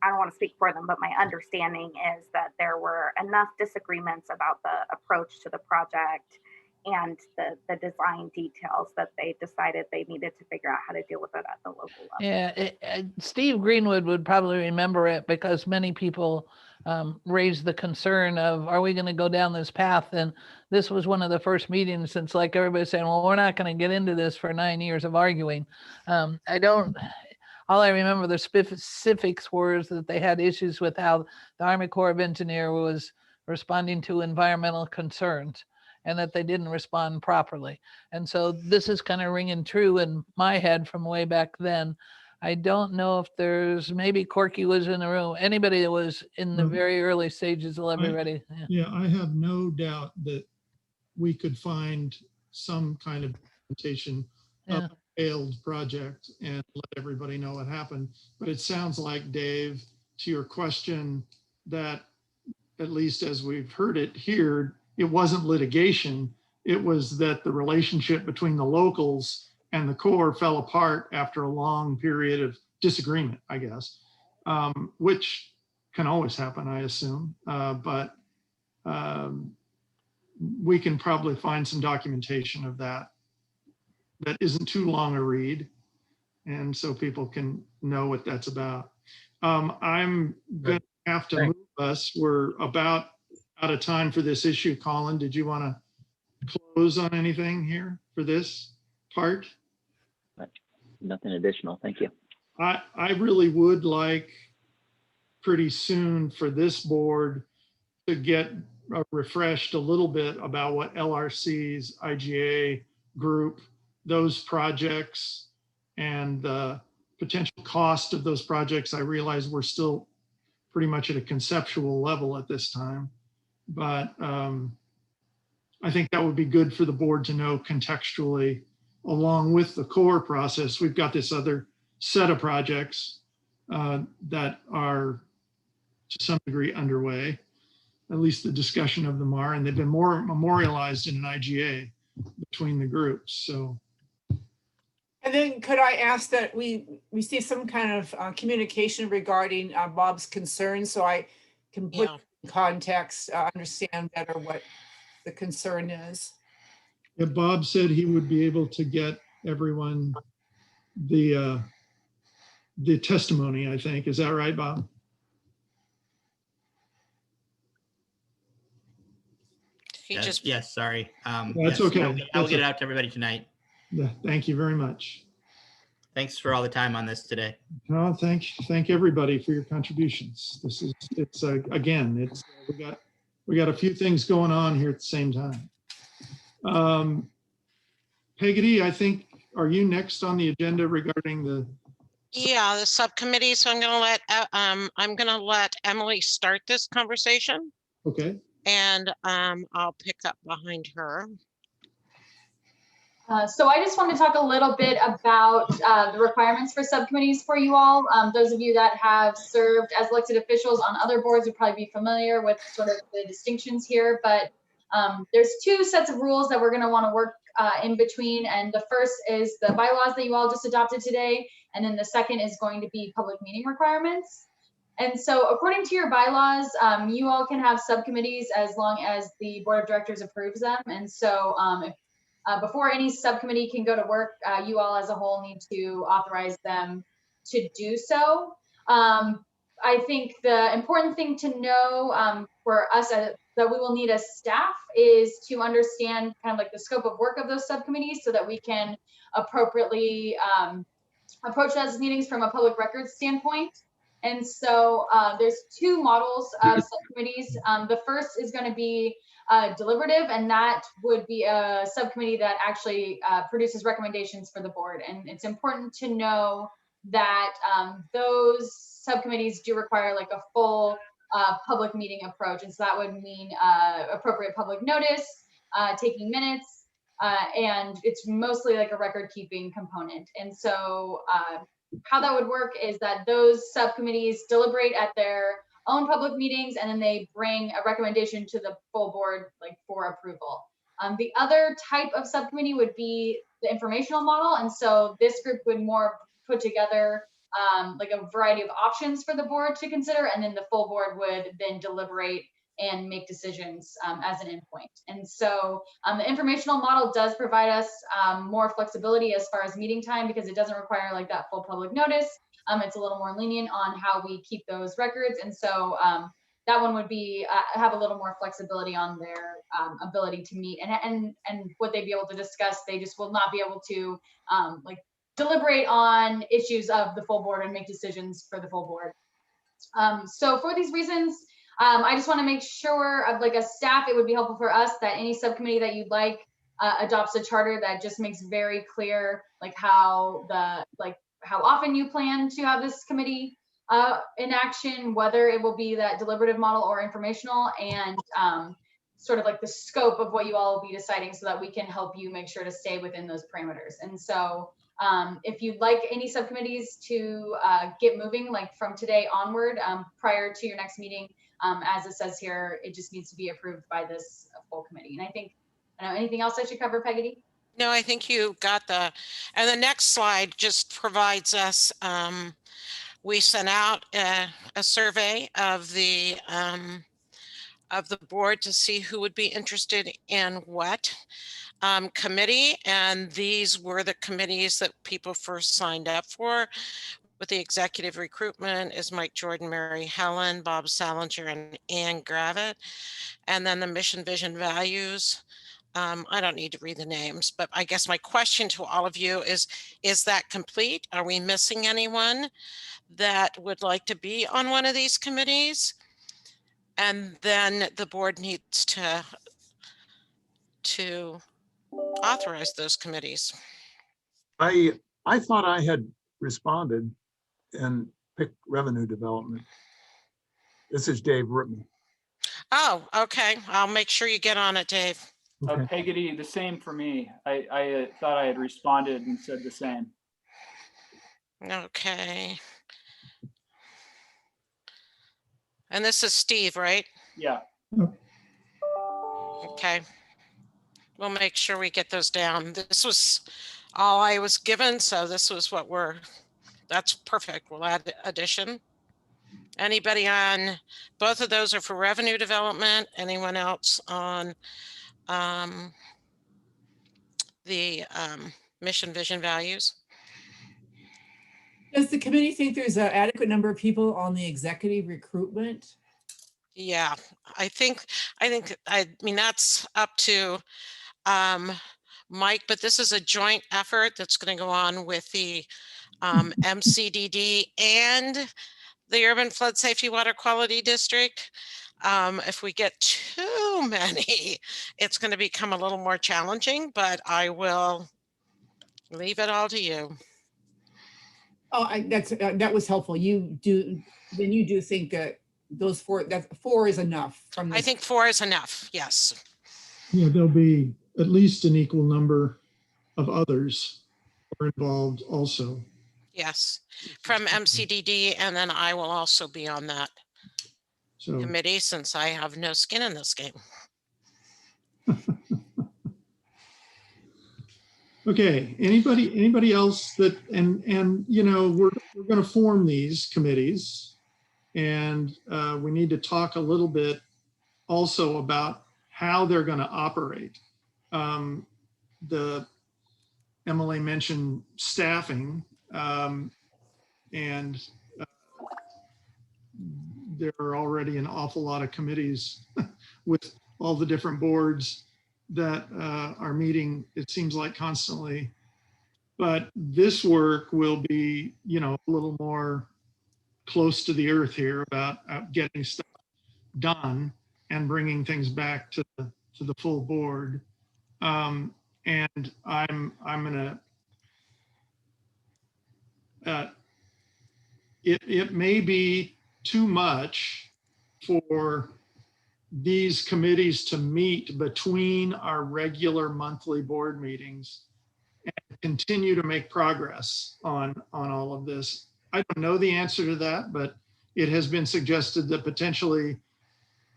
don't want to speak for them, but my understanding is that there were enough disagreements about the approach to the project and the design details that they decided they needed to figure out how to deal with it at the local level. Yeah, Steve Greenwood would probably remember it, because many people raised the concern of, are we going to go down this path? And this was one of the first meetings since, like, everybody's saying, well, we're not going to get into this for 9 years of arguing. All I remember the specifics was that they had issues with how the Army Corps of Engineers was responding to environmental concerns. and that they didn't respond properly. And so this is kind of ringing true in my head from way back then. I don't know if there's, maybe Corky was in the room, anybody that was in the Mhm. very early stages will everybody. Yeah. Yeah, I have no doubt that we could find some kind of documentation of Yeah. a failed project and let everybody know what happened. But it sounds like, Dave, to your question, that at least as we've heard it here, it wasn't litigation. It was that the relationship between the locals and the Corps fell apart after a long period of disagreement, I guess, which can always happen, I assume. But we can probably find some documentation of that that isn't too long a read, and so people can know what that's about. I'm going to have to move us. We're about out of time for this issue. Colin, did you want to close on anything here for this part? Nothing additional. Thank you. I really would like pretty soon for this board to get refreshed a little bit about what LRC's IGA group, those projects, and the potential cost of those projects. I realize we're still pretty much at a conceptual level at this time, but I think that would be good for the board to know contextually, along with the core process. We've got this other set of projects that are to some degree underway. At least the discussion of them are, and they've been more memorialized in an IGA between the groups. So, And then could I ask that we receive some kind of communication regarding Bob's concerns, so I can put in context, understand better what the concern is? yeah, Bob said he would be able to get everyone the testimony, I think. Is that right, Bob? Yes, sorry. That's yes, okay. I will get it out to everybody tonight. Yeah, thank you very much. Thanks for all the time on this today. No, thank everybody for your contributions. Again, we got a few things going on here at the same time. Peggy, I think, are you next on the agenda regarding the? Yeah, the subcommittee. So I'm gonna let Emily start this conversation. Okay. And I'll pick up behind her. So I just want to talk a little bit about the requirements for subcommittees for you all. Those of you that have served as elected officials on other boards would probably be familiar with sort of the distinctions here, but there's two sets of rules that we're going to want to work in between. And the first is the bylaws that you all just adopted today. And then the second is going to be public meeting requirements. And so according to your bylaws, you all can have subcommittees as long as the board of directors approves them. And so before any subcommittee can go to work, you all as a whole need to authorize them to do so. I think the important thing to know for us that we will need as staff is to understand kind of like the scope of work of those subcommittees so that we can appropriately approach those meetings from a public records standpoint. And so there's two models of subcommittees. The first is going to be deliberative, and that would be a subcommittee that actually produces recommendations for the board. And it's important to know that those subcommittees do require like a full public meeting approach. And so that would mean appropriate public notice, taking minutes, and it's mostly like a record keeping component. And so how that would work is that those subcommittees deliberate at their own public meetings, and then they bring a recommendation to the full board like for approval. The other type of subcommittee would be the informational model. And so this group would more put together like a variety of options for the board to consider, and then the full board would then deliberate and make decisions as an endpoint. And so the informational model does provide us more flexibility as far as meeting time, because it doesn't require like that full public notice. It's a little more lenient on how we keep those records. And so that one would be have a little more flexibility on their ability to meet and what they'd be able to discuss. They just will not be able to like deliberate on issues of the full board and make decisions for the full board. So for these reasons, I just want to make sure of like a staff, it would be helpful for us that any subcommittee that you'd like adopts a charter that just makes very clear like how often you plan to have this committee in action, whether it will be that deliberative model or informational, and sort of like the scope of what you all will be deciding so that we can help you make sure to stay within those parameters. And so if you'd like any subcommittees to get moving, like from today onward, prior to your next meeting, as it says here, it just needs to be approved by this full committee. And I think, anything else I should cover, Peggy? No, I think you got and the next slide just provides us, we sent out a survey of the board to see who would be interested in what committee, and these were the committees that people first signed up for. With the executive recruitment is Mike Jordan, Mary Helen, Bob Salinger, and Ann Gravitt. And then the mission, vision, values. I don't need to read the names, but I guess my question to all of you is that complete? Are we missing anyone that would like to be on one of these committees? And then the board needs to authorize those committees. I thought I had responded and picked revenue development. This is Dave Ripman. Oh, okay. I'll make sure you get on it, Dave. Okay. Peggy, the same for me. I thought I had responded and said the same. Okay. And this is Steve, right? Yeah. Okay. We'll make sure we get those down. This was all I was given, so this was what that's perfect. We'll add addition. Anybody on both of those are for revenue development? Anyone else on the mission, vision, values? Does the committee think there's an adequate number of people on the executive recruitment? Yeah, I mean, that's up to Mike, but this is a joint effort that's going to go on with the MCDD and the Urban Flood Safety Water Quality District. If we get too many, it's going to become a little more challenging, but I will leave it all to you. Oh, that was helpful. You do think that those four is enough from this? I think 4 is enough. Yes. Yeah, there'll be at least an equal number of others who are involved also. Yes, from MCDD, and then I will also be on that committee since I have no skin in this game. Okay, anybody else that, and you know, we're going to form these committees, and we need to talk a little bit also about how they're going to operate. Emily mentioned staffing, and there are already an awful lot of committees with all the different boards that are meeting, it seems like constantly. But this work will be, you know, a little more close to the earth here about getting stuff done and bringing things back to the full board. And I'm gonna, it may be too much for these committees to meet between our regular monthly board meetings and continue to make progress on all of this. I don't know the answer to that, but it has been suggested that potentially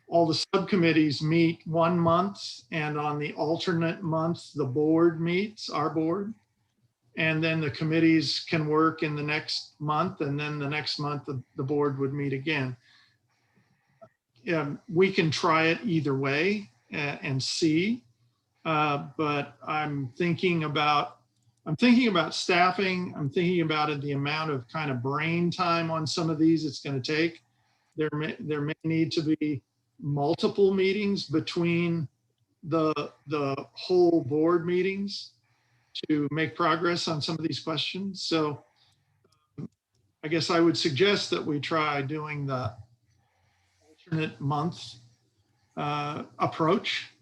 all the subcommittees meet 1 month, and on the alternate month, the board meets, our board. And then the committees can work in the next month, and then the next month, the board would meet again. We can try it either way and see, but I'm thinking about staffing. I'm thinking about the amount of kind of brain time on some of these it's going to take. There may need to be multiple meetings between the whole board meetings to make progress on some of these questions. So I guess I would suggest that we try doing the alternate month approach.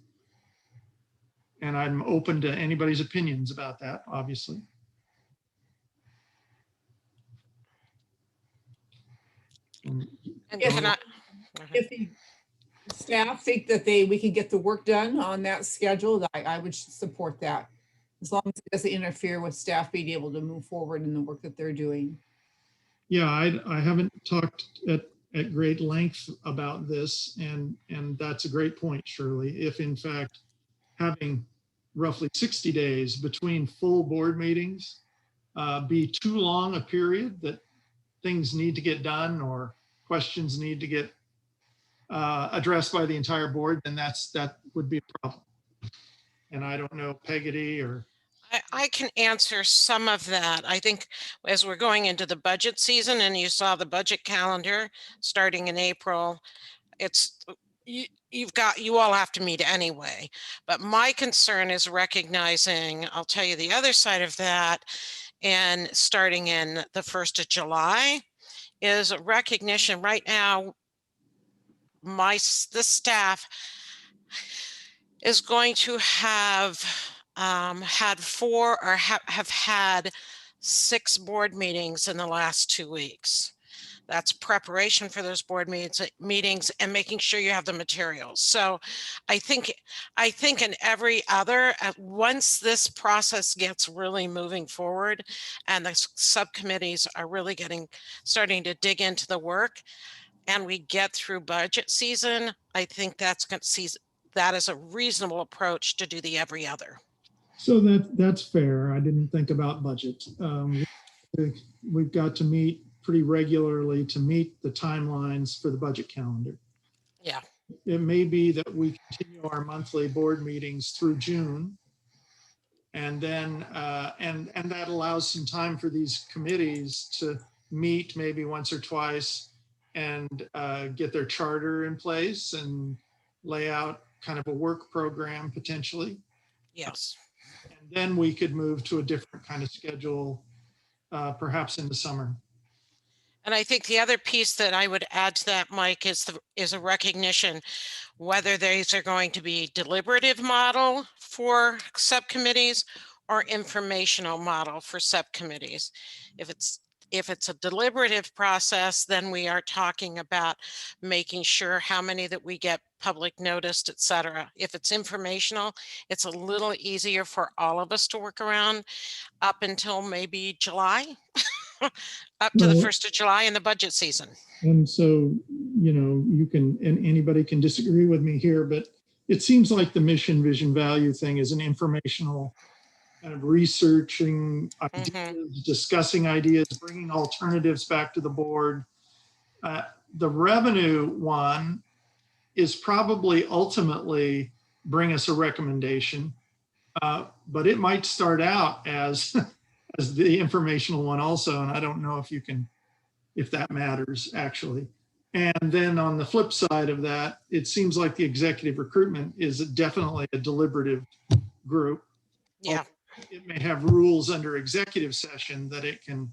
And I'm open to anybody's opinions about that, obviously. And If- can I? If the staff think that we can get the work done on that schedule, I would support that. As long as it doesn't interfere with staff being able to move forward in the work that they're doing. Yeah, I haven't talked at great length about this, and that's a great point, Shirley. If in fact having roughly 60 days between full board meetings be too long a period that things need to get done or questions need to get addressed by the entire board, then that would be a problem. And I don't know, Peggotty or. I can answer some of that. I think as we're going into the budget season and you saw the budget calendar starting in April, it's you all have to meet anyway. But my concern is recognizing, I'll tell you the other side of that, and starting in the 1st of July is a recognition right now. The staff is going to have had 4 or have had 6 board meetings in the last 2 weeks. That's preparation for those board meetings and making sure you have the materials. So I think in every other, once this process gets really moving forward and the subcommittees are really starting to dig into the work and we get through budget season, I think that's going to see that as a reasonable approach to do the every other. So that's fair. I didn't think about budget. We've got to meet pretty regularly to meet the timelines for the budget calendar. Yeah. It may be that we continue our monthly board meetings through June. And then, and that allows some time for these committees to meet maybe once or twice and get their charter in place and lay out kind of a work program potentially. Yes. And then we could move to a different kind of schedule, perhaps in the summer. And I think the other piece that I would add to that, Mike, is a recognition whether these are going to be deliberative model for subcommittees or informational model for subcommittees. If it's a deliberative process, then we are talking about making sure how many that we get public noticed, et cetera. If it's informational, it's a little easier for all of us to work around up until maybe July. Up to the 1st of July in the budget season. And so, you know, you can, and anybody can disagree with me here, but it seems like the mission, vision, value thing is an informational kind of researching ideas, discussing ideas, bringing alternatives back to the board. The revenue one is probably ultimately bring us a recommendation, but it might start out as the informational one also. And I don't know if that matters actually. And then on the flip side of that, it seems like the executive recruitment is definitely a deliberative group. Yeah. It may have rules under executive session that it can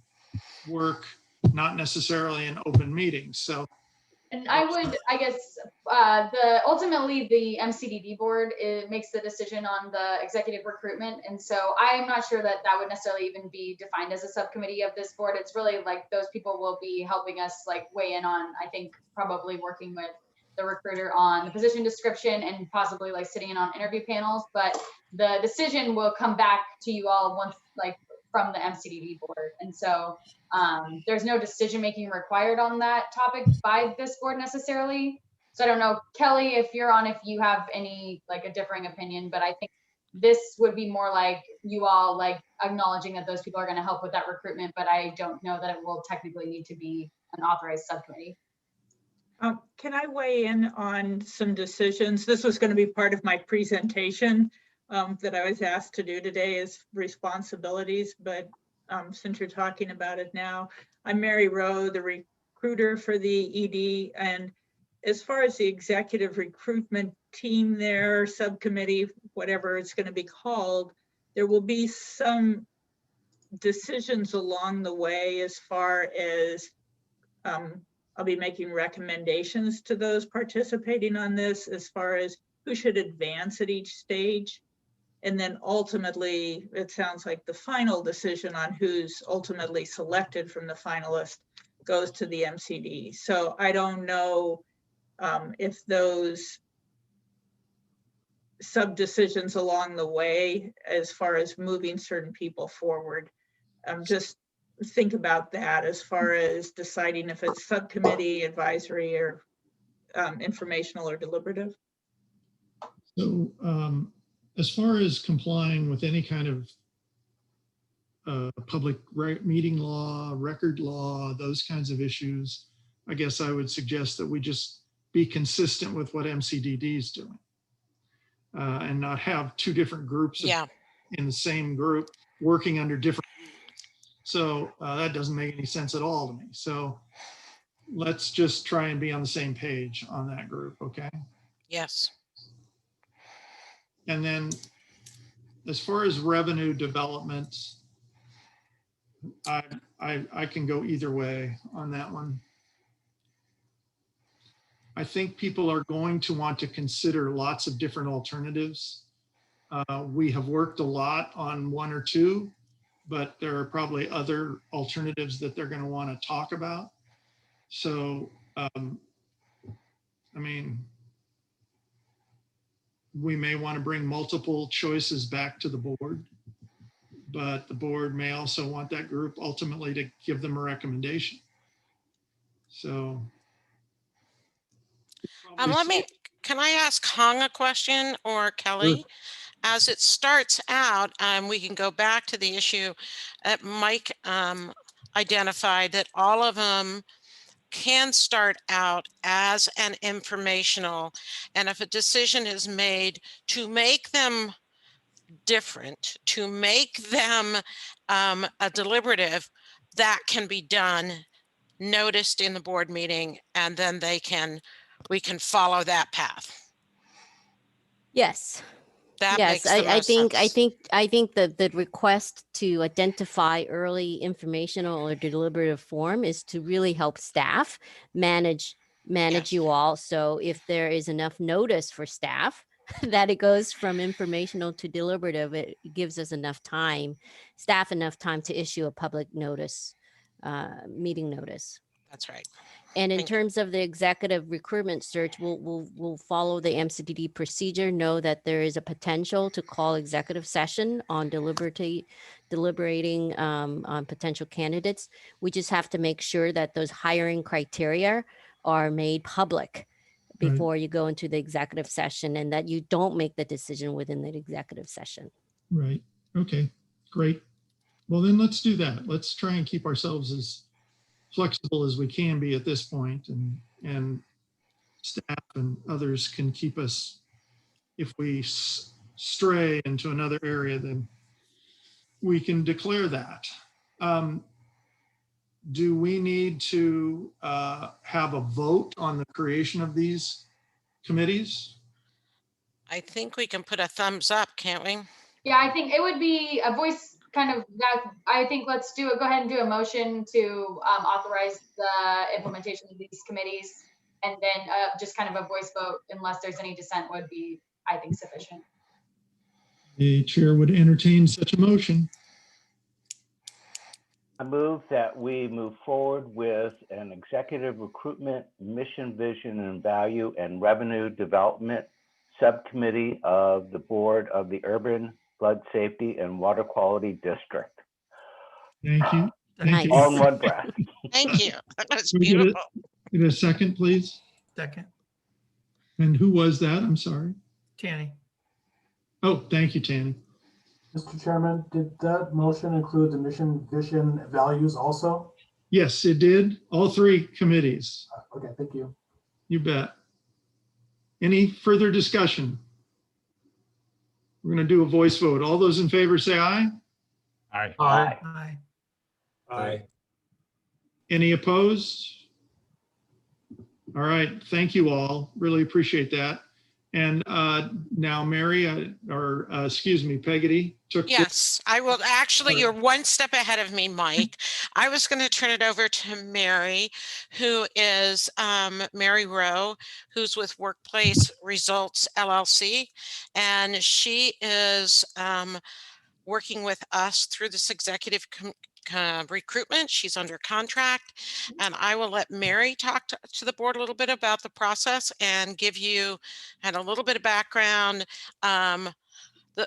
work, not necessarily in open meetings. So. And I would, I guess, ultimately the MCDD board, it makes the decision on the executive recruitment. And so I'm not sure that would necessarily even be defined as a subcommittee of this board. It's really like those people will be helping us like weigh in on, I think, probably working with the recruiter on the position description and possibly like sitting in on interview panels. But the decision will come back to you all once like from the MCDD board. And so there's no decision-making required on that topic by this board necessarily. So I don't know, Kelly, if you're on, if you have any like a differing opinion, but I think this would be more like you all like acknowledging that those people are going to help with that recruitment, but I don't know that it will technically need to be an authorized subcommittee. Can I weigh in on some decisions? This was going to be part of my presentation that I was asked to do today as responsibilities, but since you're talking about it now, I'm Mary Rowe, the recruiter for the ED. And as far as the executive recruitment team there, subcommittee, whatever it's going to be called, there will be some decisions along the way as far as I'll be making recommendations to those participating on this as far as who should advance at each stage. And then ultimately, it sounds like the final decision on who's ultimately selected from the finalists goes to the MCD. So I don't know if those sub-decisions along the way, as far as moving certain people forward, just think about that as far as deciding if it's subcommittee, advisory, or informational or deliberative. So as far as complying with any kind of public meeting law, record law, those kinds of issues, I guess I would suggest that we just be consistent with what MCDD is doing and not have two different groups in the same group working under different. So that doesn't make any sense at all to me. So let's just try and be on the same page on that group, okay? Yes. And then as far as revenue development, I can go either way on that one. I think people are going to want to consider lots of different alternatives. We have worked a lot on one or two, but there are probably other alternatives that they're going to want to talk about. So, I mean, we may want to bring multiple choices back to the board, but the board may also want that group ultimately to give them a recommendation. So. Can I ask Hong a question, or Kelly? Sure. As it starts out, we can go back to the issue that Mike identified, that all of them can start out as an informational, and if a decision is made to make them different, to make them a deliberative, that can be done, noticed in the board meeting, and then we can follow that path. Yes. That yes, makes the I most think sense. I think that the request to identify early informational or deliberative form is to really help staff manage you all. So if there is enough notice for staff that it goes from informational to deliberative, it gives us enough time, staff enough time to issue a public notice, meeting notice. That's right. And in terms of the executive recruitment search, we'll follow the MCDD procedure, know that there is a potential to call executive session on deliberating on potential candidates. We just have to make sure that those hiring criteria are made public before you go into the executive session, and that you don't make the decision within the executive session. Right. Okay, great. Well, then let's do that. Let's try and keep ourselves as flexible as we can be at this point, and staff and others can keep us, if we stray into another area, then we can declare that. Do we need to have a vote on the creation of these committees? I think we can put a thumbs up, can't we? Yeah, I think it would be a voice kind of that. I think let's do it. Go ahead and do a motion to authorize the implementation of these committees, and then just kind of a voice vote, unless there's any dissent, would be, I think, sufficient. The chair would entertain such a motion. I move that we move forward with an executive recruitment, mission, vision, and value and revenue development subcommittee of the Board of the Urban Flood Safety and Water Quality District. Thank you. Thank you. All in one breath. Thank you. That was Can we get beautiful. Get a second, please. Second. And who was that? I'm sorry. Tanny. Oh, thank you, Tanny. Mr. Chairman, did that motion include the mission, vision, values also? Yes, it did. All three committees. Okay, thank you. You bet. Any further discussion? We're going to do a voice vote. All those in favor say aye. Aye. Aye. Aye. Aye. Any opposed? All right. Thank you all. Really appreciate that. And now Mary, excuse me, Peggy took. Yes, I will. Actually, you're one step ahead of me, Mike. I was going to turn it over to Mary, who is Mary Rowe, who's with Workplace Results LLC. And she is working with us through this executive recruitment. She's under contract, and I will let Mary talk to the board a little bit about the process and give you a little bit of background,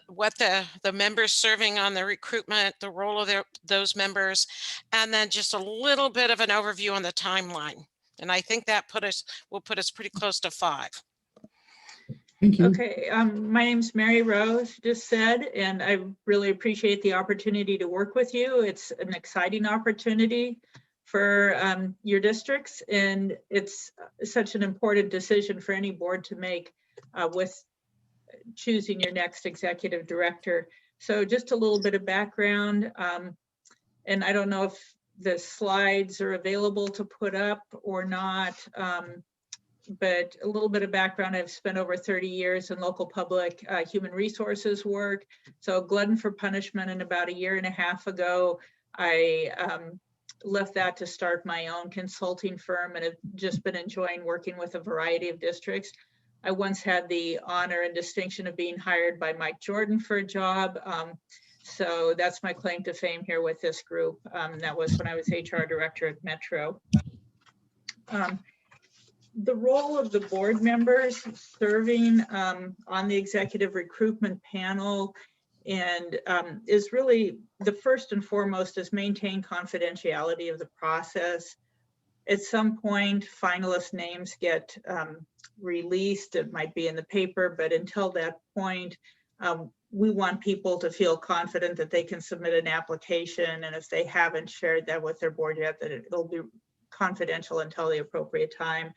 what the members serving on the recruitment, the role of those members, and then just a little bit of an overview on the timeline. And I think that will put us pretty close to 5. Thank you. Okay, my name's Mary Rose, just said, and I really appreciate the opportunity to work with you. It's an exciting opportunity for your districts, and it's such an important decision for any board to make with choosing your next executive director. So just a little bit of background, and I don't know if the slides are available to put up or not. But a little bit of background, I've spent over 30 years in local public human resources work. So glutton for punishment, and about 1.5 years ago, I left that to start my own consulting firm, and have just been enjoying working with a variety of districts. I once had the honor and distinction of being hired by Mike Jordan for a job. So that's my claim to fame here with this group. That was when I was HR director at Metro. The role of the board members serving on the executive recruitment panel and is really the first and foremost is maintain confidentiality of the process. At some point, finalist names get released. It might be in the paper, but until that point, we want people to feel confident that they can submit an application. And if they haven't shared that with their board yet, that it'll be confidential until the appropriate time.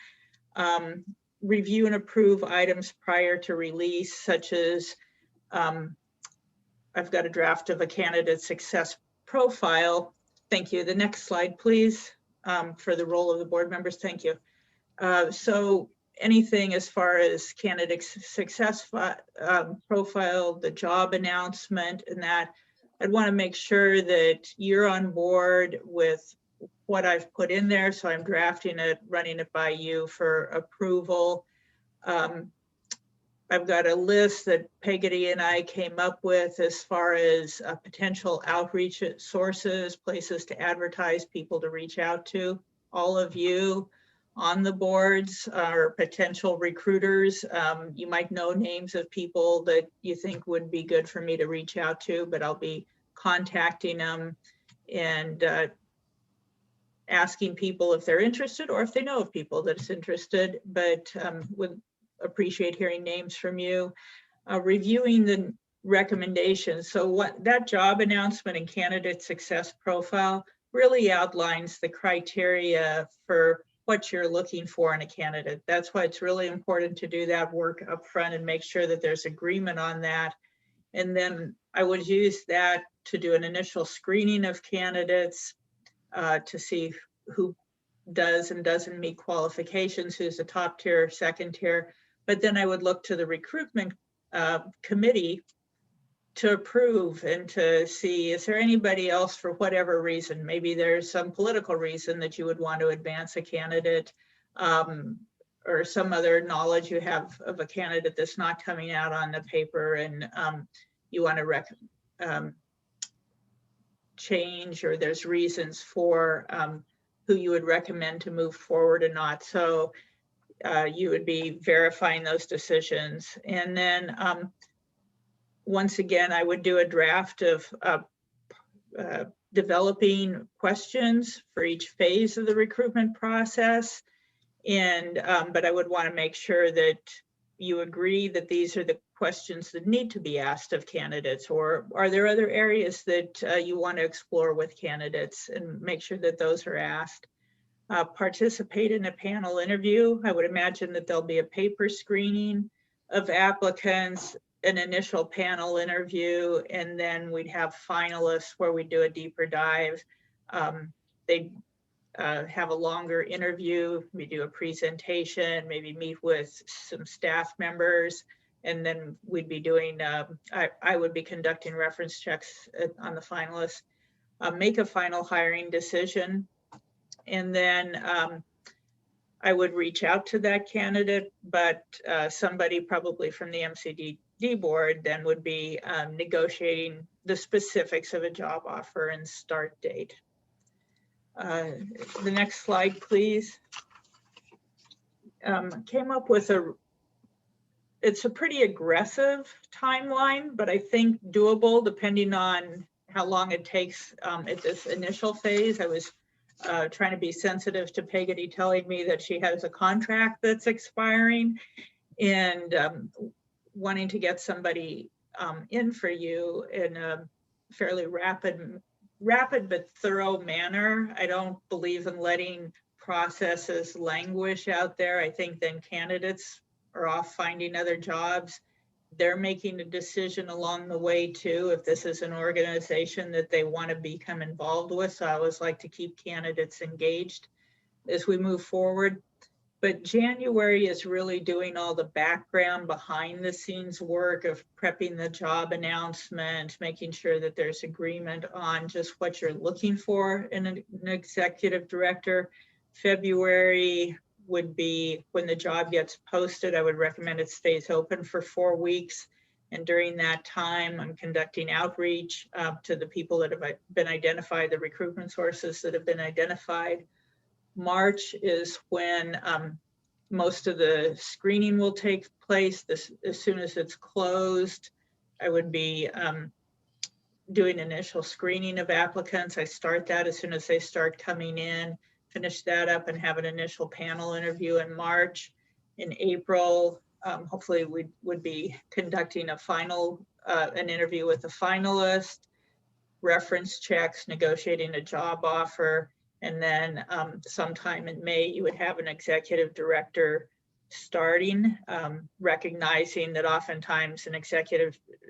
Review and approve items prior to release, such as I've got a draft of a candidate success profile. Thank you. The next slide, please, for the role of the board members. Thank you. So anything as far as candidate success profile, the job announcement, and that, I'd want to make sure that you're on board with what I've put in there. So I'm drafting it, running it by you for approval. I've got a list that Peggy and I came up with as far as potential outreach sources, places to advertise, people to reach out to. All of you on the boards are potential recruiters. You might know names of people that you think would be good for me to reach out to, but I'll be contacting them and asking people if they're interested or if they know of people that's interested, but would appreciate hearing names from you. Reviewing the recommendations. So what that job announcement and candidate success profile really outlines the criteria for what you're looking for in a candidate. That's why it's really important to do that work up front and make sure that there's agreement on that. And then I would use that to do an initial screening of candidates to see who does and doesn't meet qualifications, who's the top tier, second tier. But then I would look to the recruitment committee to approve and to see, is there anybody else for whatever reason? Maybe there's some political reason that you would want to advance a candidate or some other knowledge you have of a candidate that's not coming out on the paper and you want to change, or there's reasons for who you would recommend to move forward or not. So you would be verifying those decisions. And then once again, I would do a draft of developing questions for each phase of the recruitment process. And but I would want to make sure that you agree that these are the questions that need to be asked of candidates, or are there other areas that you want to explore with candidates, and make sure that those are asked. Participate in a panel interview. I would imagine that there'll be a paper screening of applicants, an initial panel interview, and then we'd have finalists where we do a deeper dive. They have a longer interview, we do a presentation, maybe meet with some staff members, and then we'd be doing, I would be conducting reference checks on the finalists, make a final hiring decision, and then I would reach out to that candidate, but somebody probably from the MCDD board then would be negotiating the specifics of a job offer and start date. The next slide, please. Came up with it's a pretty aggressive timeline, but I think doable depending on how long it takes at this initial phase. I was trying to be sensitive to Peggy telling me that she has a contract that's expiring, and wanting to get somebody in for you in a fairly rapid but thorough manner. I don't believe in letting processes languish out there. I think then candidates are off finding other jobs. They're making a decision along the way too, if this is an organization that they want to become involved with. So I always like to keep candidates engaged as we move forward. But January is really doing all the background behind the scenes work of prepping the job announcement, making sure that there's agreement on just what you're looking for in an executive director. February would be when the job gets posted. I would recommend it stays open for 4 weeks. And during that time, I'm conducting outreach to the people that have been identified, the recruitment sources that have been identified. March is when most of the screening will take place. As soon as it's closed, I would be doing initial screening of applicants. I start that as soon as they start coming in, finish that up and have an initial panel interview in March. In April, hopefully we would be conducting a final, an interview with the finalist, reference checks, negotiating a job offer. And then sometime in May, you would have an executive director starting, recognizing that oftentimes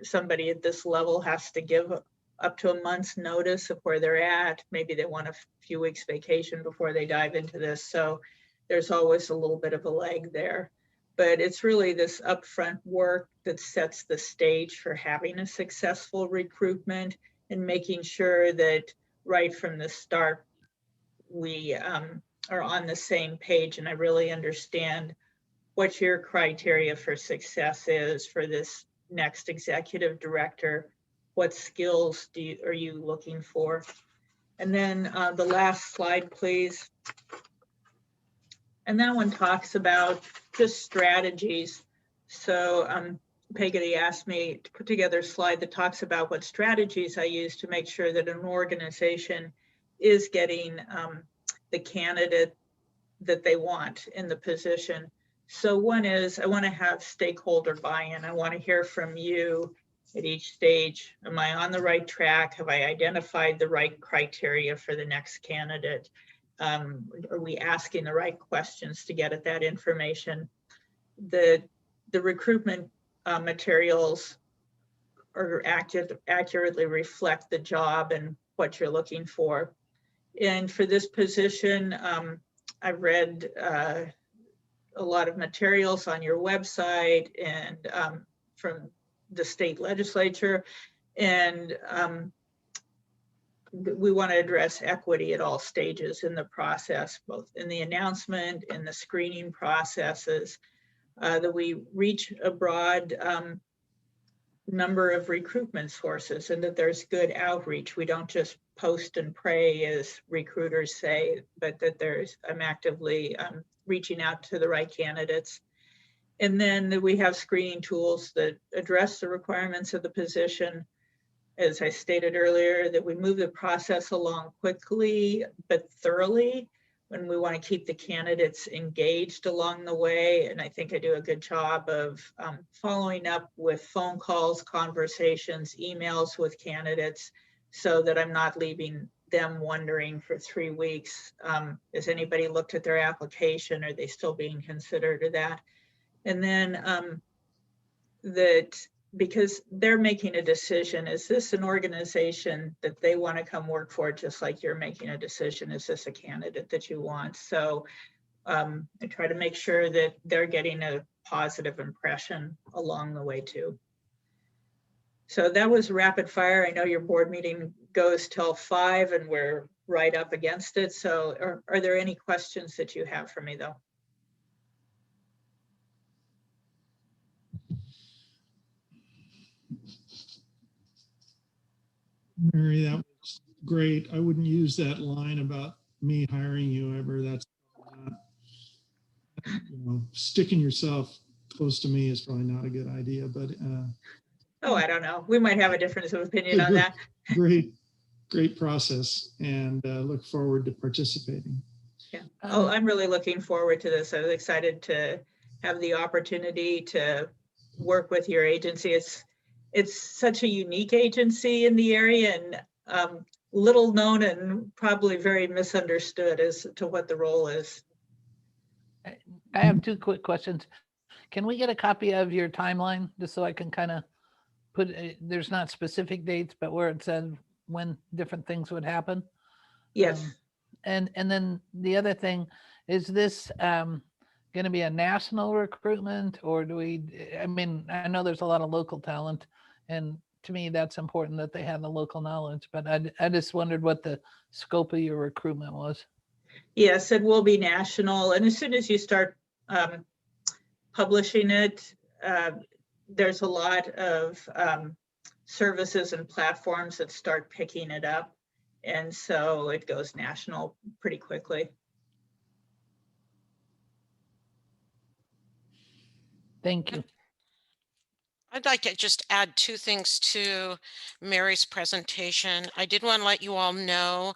somebody at this level has to give up to a month's notice of where they're at. Maybe they want a few weeks vacation before they dive into this. So there's always a little bit of a lag there. But it's really this upfront work that sets the stage for having a successful recruitment and making sure that right from the start, we are on the same page, and I really understand what your criteria for success is for this next executive director. What skills are you looking for? And then the last slide, please. And that one talks about just strategies. So Peggy asked me to put together a slide that talks about what strategies I use to make sure that an organization is getting the candidate that they want in the position. So one is I want to have stakeholder buy-in. I want to hear from you at each stage. Am I on the right track? Have I identified the right criteria for the next candidate? Are we asking the right questions to get at that information? The recruitment materials are accurately reflect the job and what you're looking for. And for this position, I've read a lot of materials on your website and from the state legislature. And we want to address equity at all stages in the process, both in the announcement and the screening processes, that we reach a broad number of recruitment sources and that there's good outreach. We don't just post and pray, as recruiters say, but that I'm actively reaching out to the right candidates. And then that we have screening tools that address the requirements of the position. As I stated earlier, that we move the process along quickly but thoroughly when we want to keep the candidates engaged along the way. And I think I do a good job of following up with phone calls, conversations, emails with candidates so that I'm not leaving them wondering for 3 weeks, has anybody looked at their application? Are they still being considered or that? And then that because they're making a decision. Is this an organization that they want to come work for, just like you're making a decision? Is this a candidate that you want? So I try to make sure that they're getting a positive impression along the way too. So that was rapid fire. I know your board meeting goes till 5 and we're right up against it. So are there any questions that you have for me though? Mary, that was great. I wouldn't use that line about me hiring you ever. That's not, sticking yourself close to me is probably not a good idea, but Oh, I don't know. We might have a difference of opinion on that. Great process, and look forward to participating. Yeah. Oh, I'm really looking forward to this. I was excited to have the opportunity to work with your agency. It's such a unique agency in the area, and little known and probably very misunderstood as to what the role is. I have 2 quick questions. Can we get a copy of your timeline just so I can kind of put, there's not specific dates, but where it said when different things would happen? Yes. And then the other thing, is this going to be a national recruitment, or do we, I mean, I know there's a lot of local talent, and to me, that's important that they have the local knowledge, but I just wondered what the scope of your recruitment was. Yes, it will be national. And as soon as you start publishing it, there's a lot of services and platforms that start picking it up. And so it goes national pretty quickly. Thank you. I'd like to just add 2 things to Mary's presentation. I did want to let you all know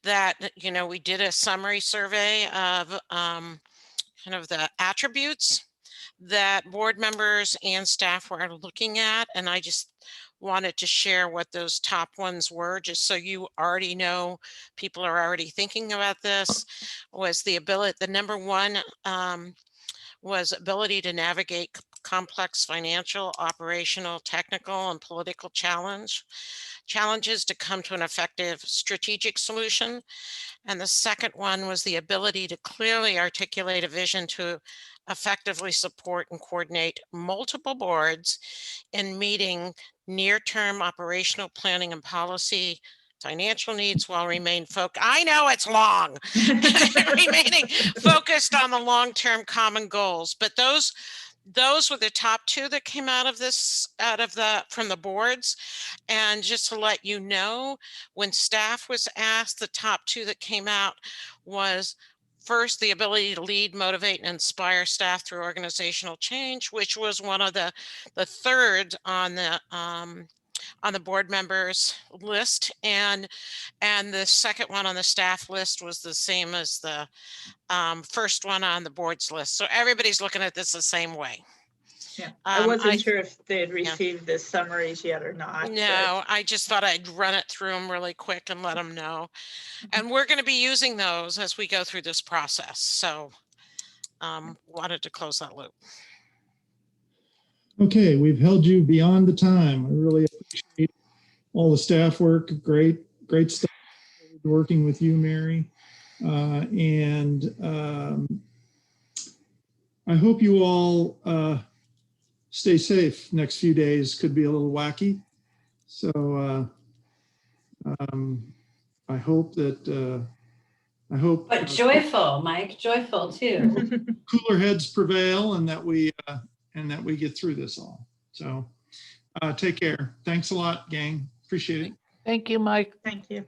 that, we did a summary survey of kind of the attributes that board members and staff were looking at. And I just wanted to share what those top ones were, just so you already know people are already thinking about this. Was the ability, the number 1 was ability to navigate complex financial, operational, technical, and political challenges to come to an effective strategic solution. And the second one was the ability to clearly articulate a vision to effectively support and coordinate multiple boards in meeting near-term operational planning and policy financial needs while I know it's long, remaining focused on the long-term common goals. But those were the top 2 that came out of this, from the boards. And just to let you know, when staff was asked, the top 2 that came out was, first, the ability to lead, motivate, and inspire staff through organizational change, which was one of the third on the board members list, and the second one on the staff list was the same as the first one on the board's list. So everybody's looking at this the same way. Yeah, I wasn't sure if they had received the summaries yet or not. No, I just thought I'd run it through them really quick and let them know. And we're going to be using those as we go through this process. So wanted to close that loop. Okay, we've held you beyond the time. I really appreciate all the staff work. Great stuff working with you, Mary. And I hope you all stay safe. Next few days could be a little wacky. So I hope that, But joyful, Mike, joyful too. cooler heads prevail, and that we get through this all. So take care. Thanks a lot, gang. Appreciate it. Thank you, Mike. Thank you.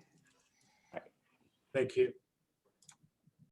Thank you.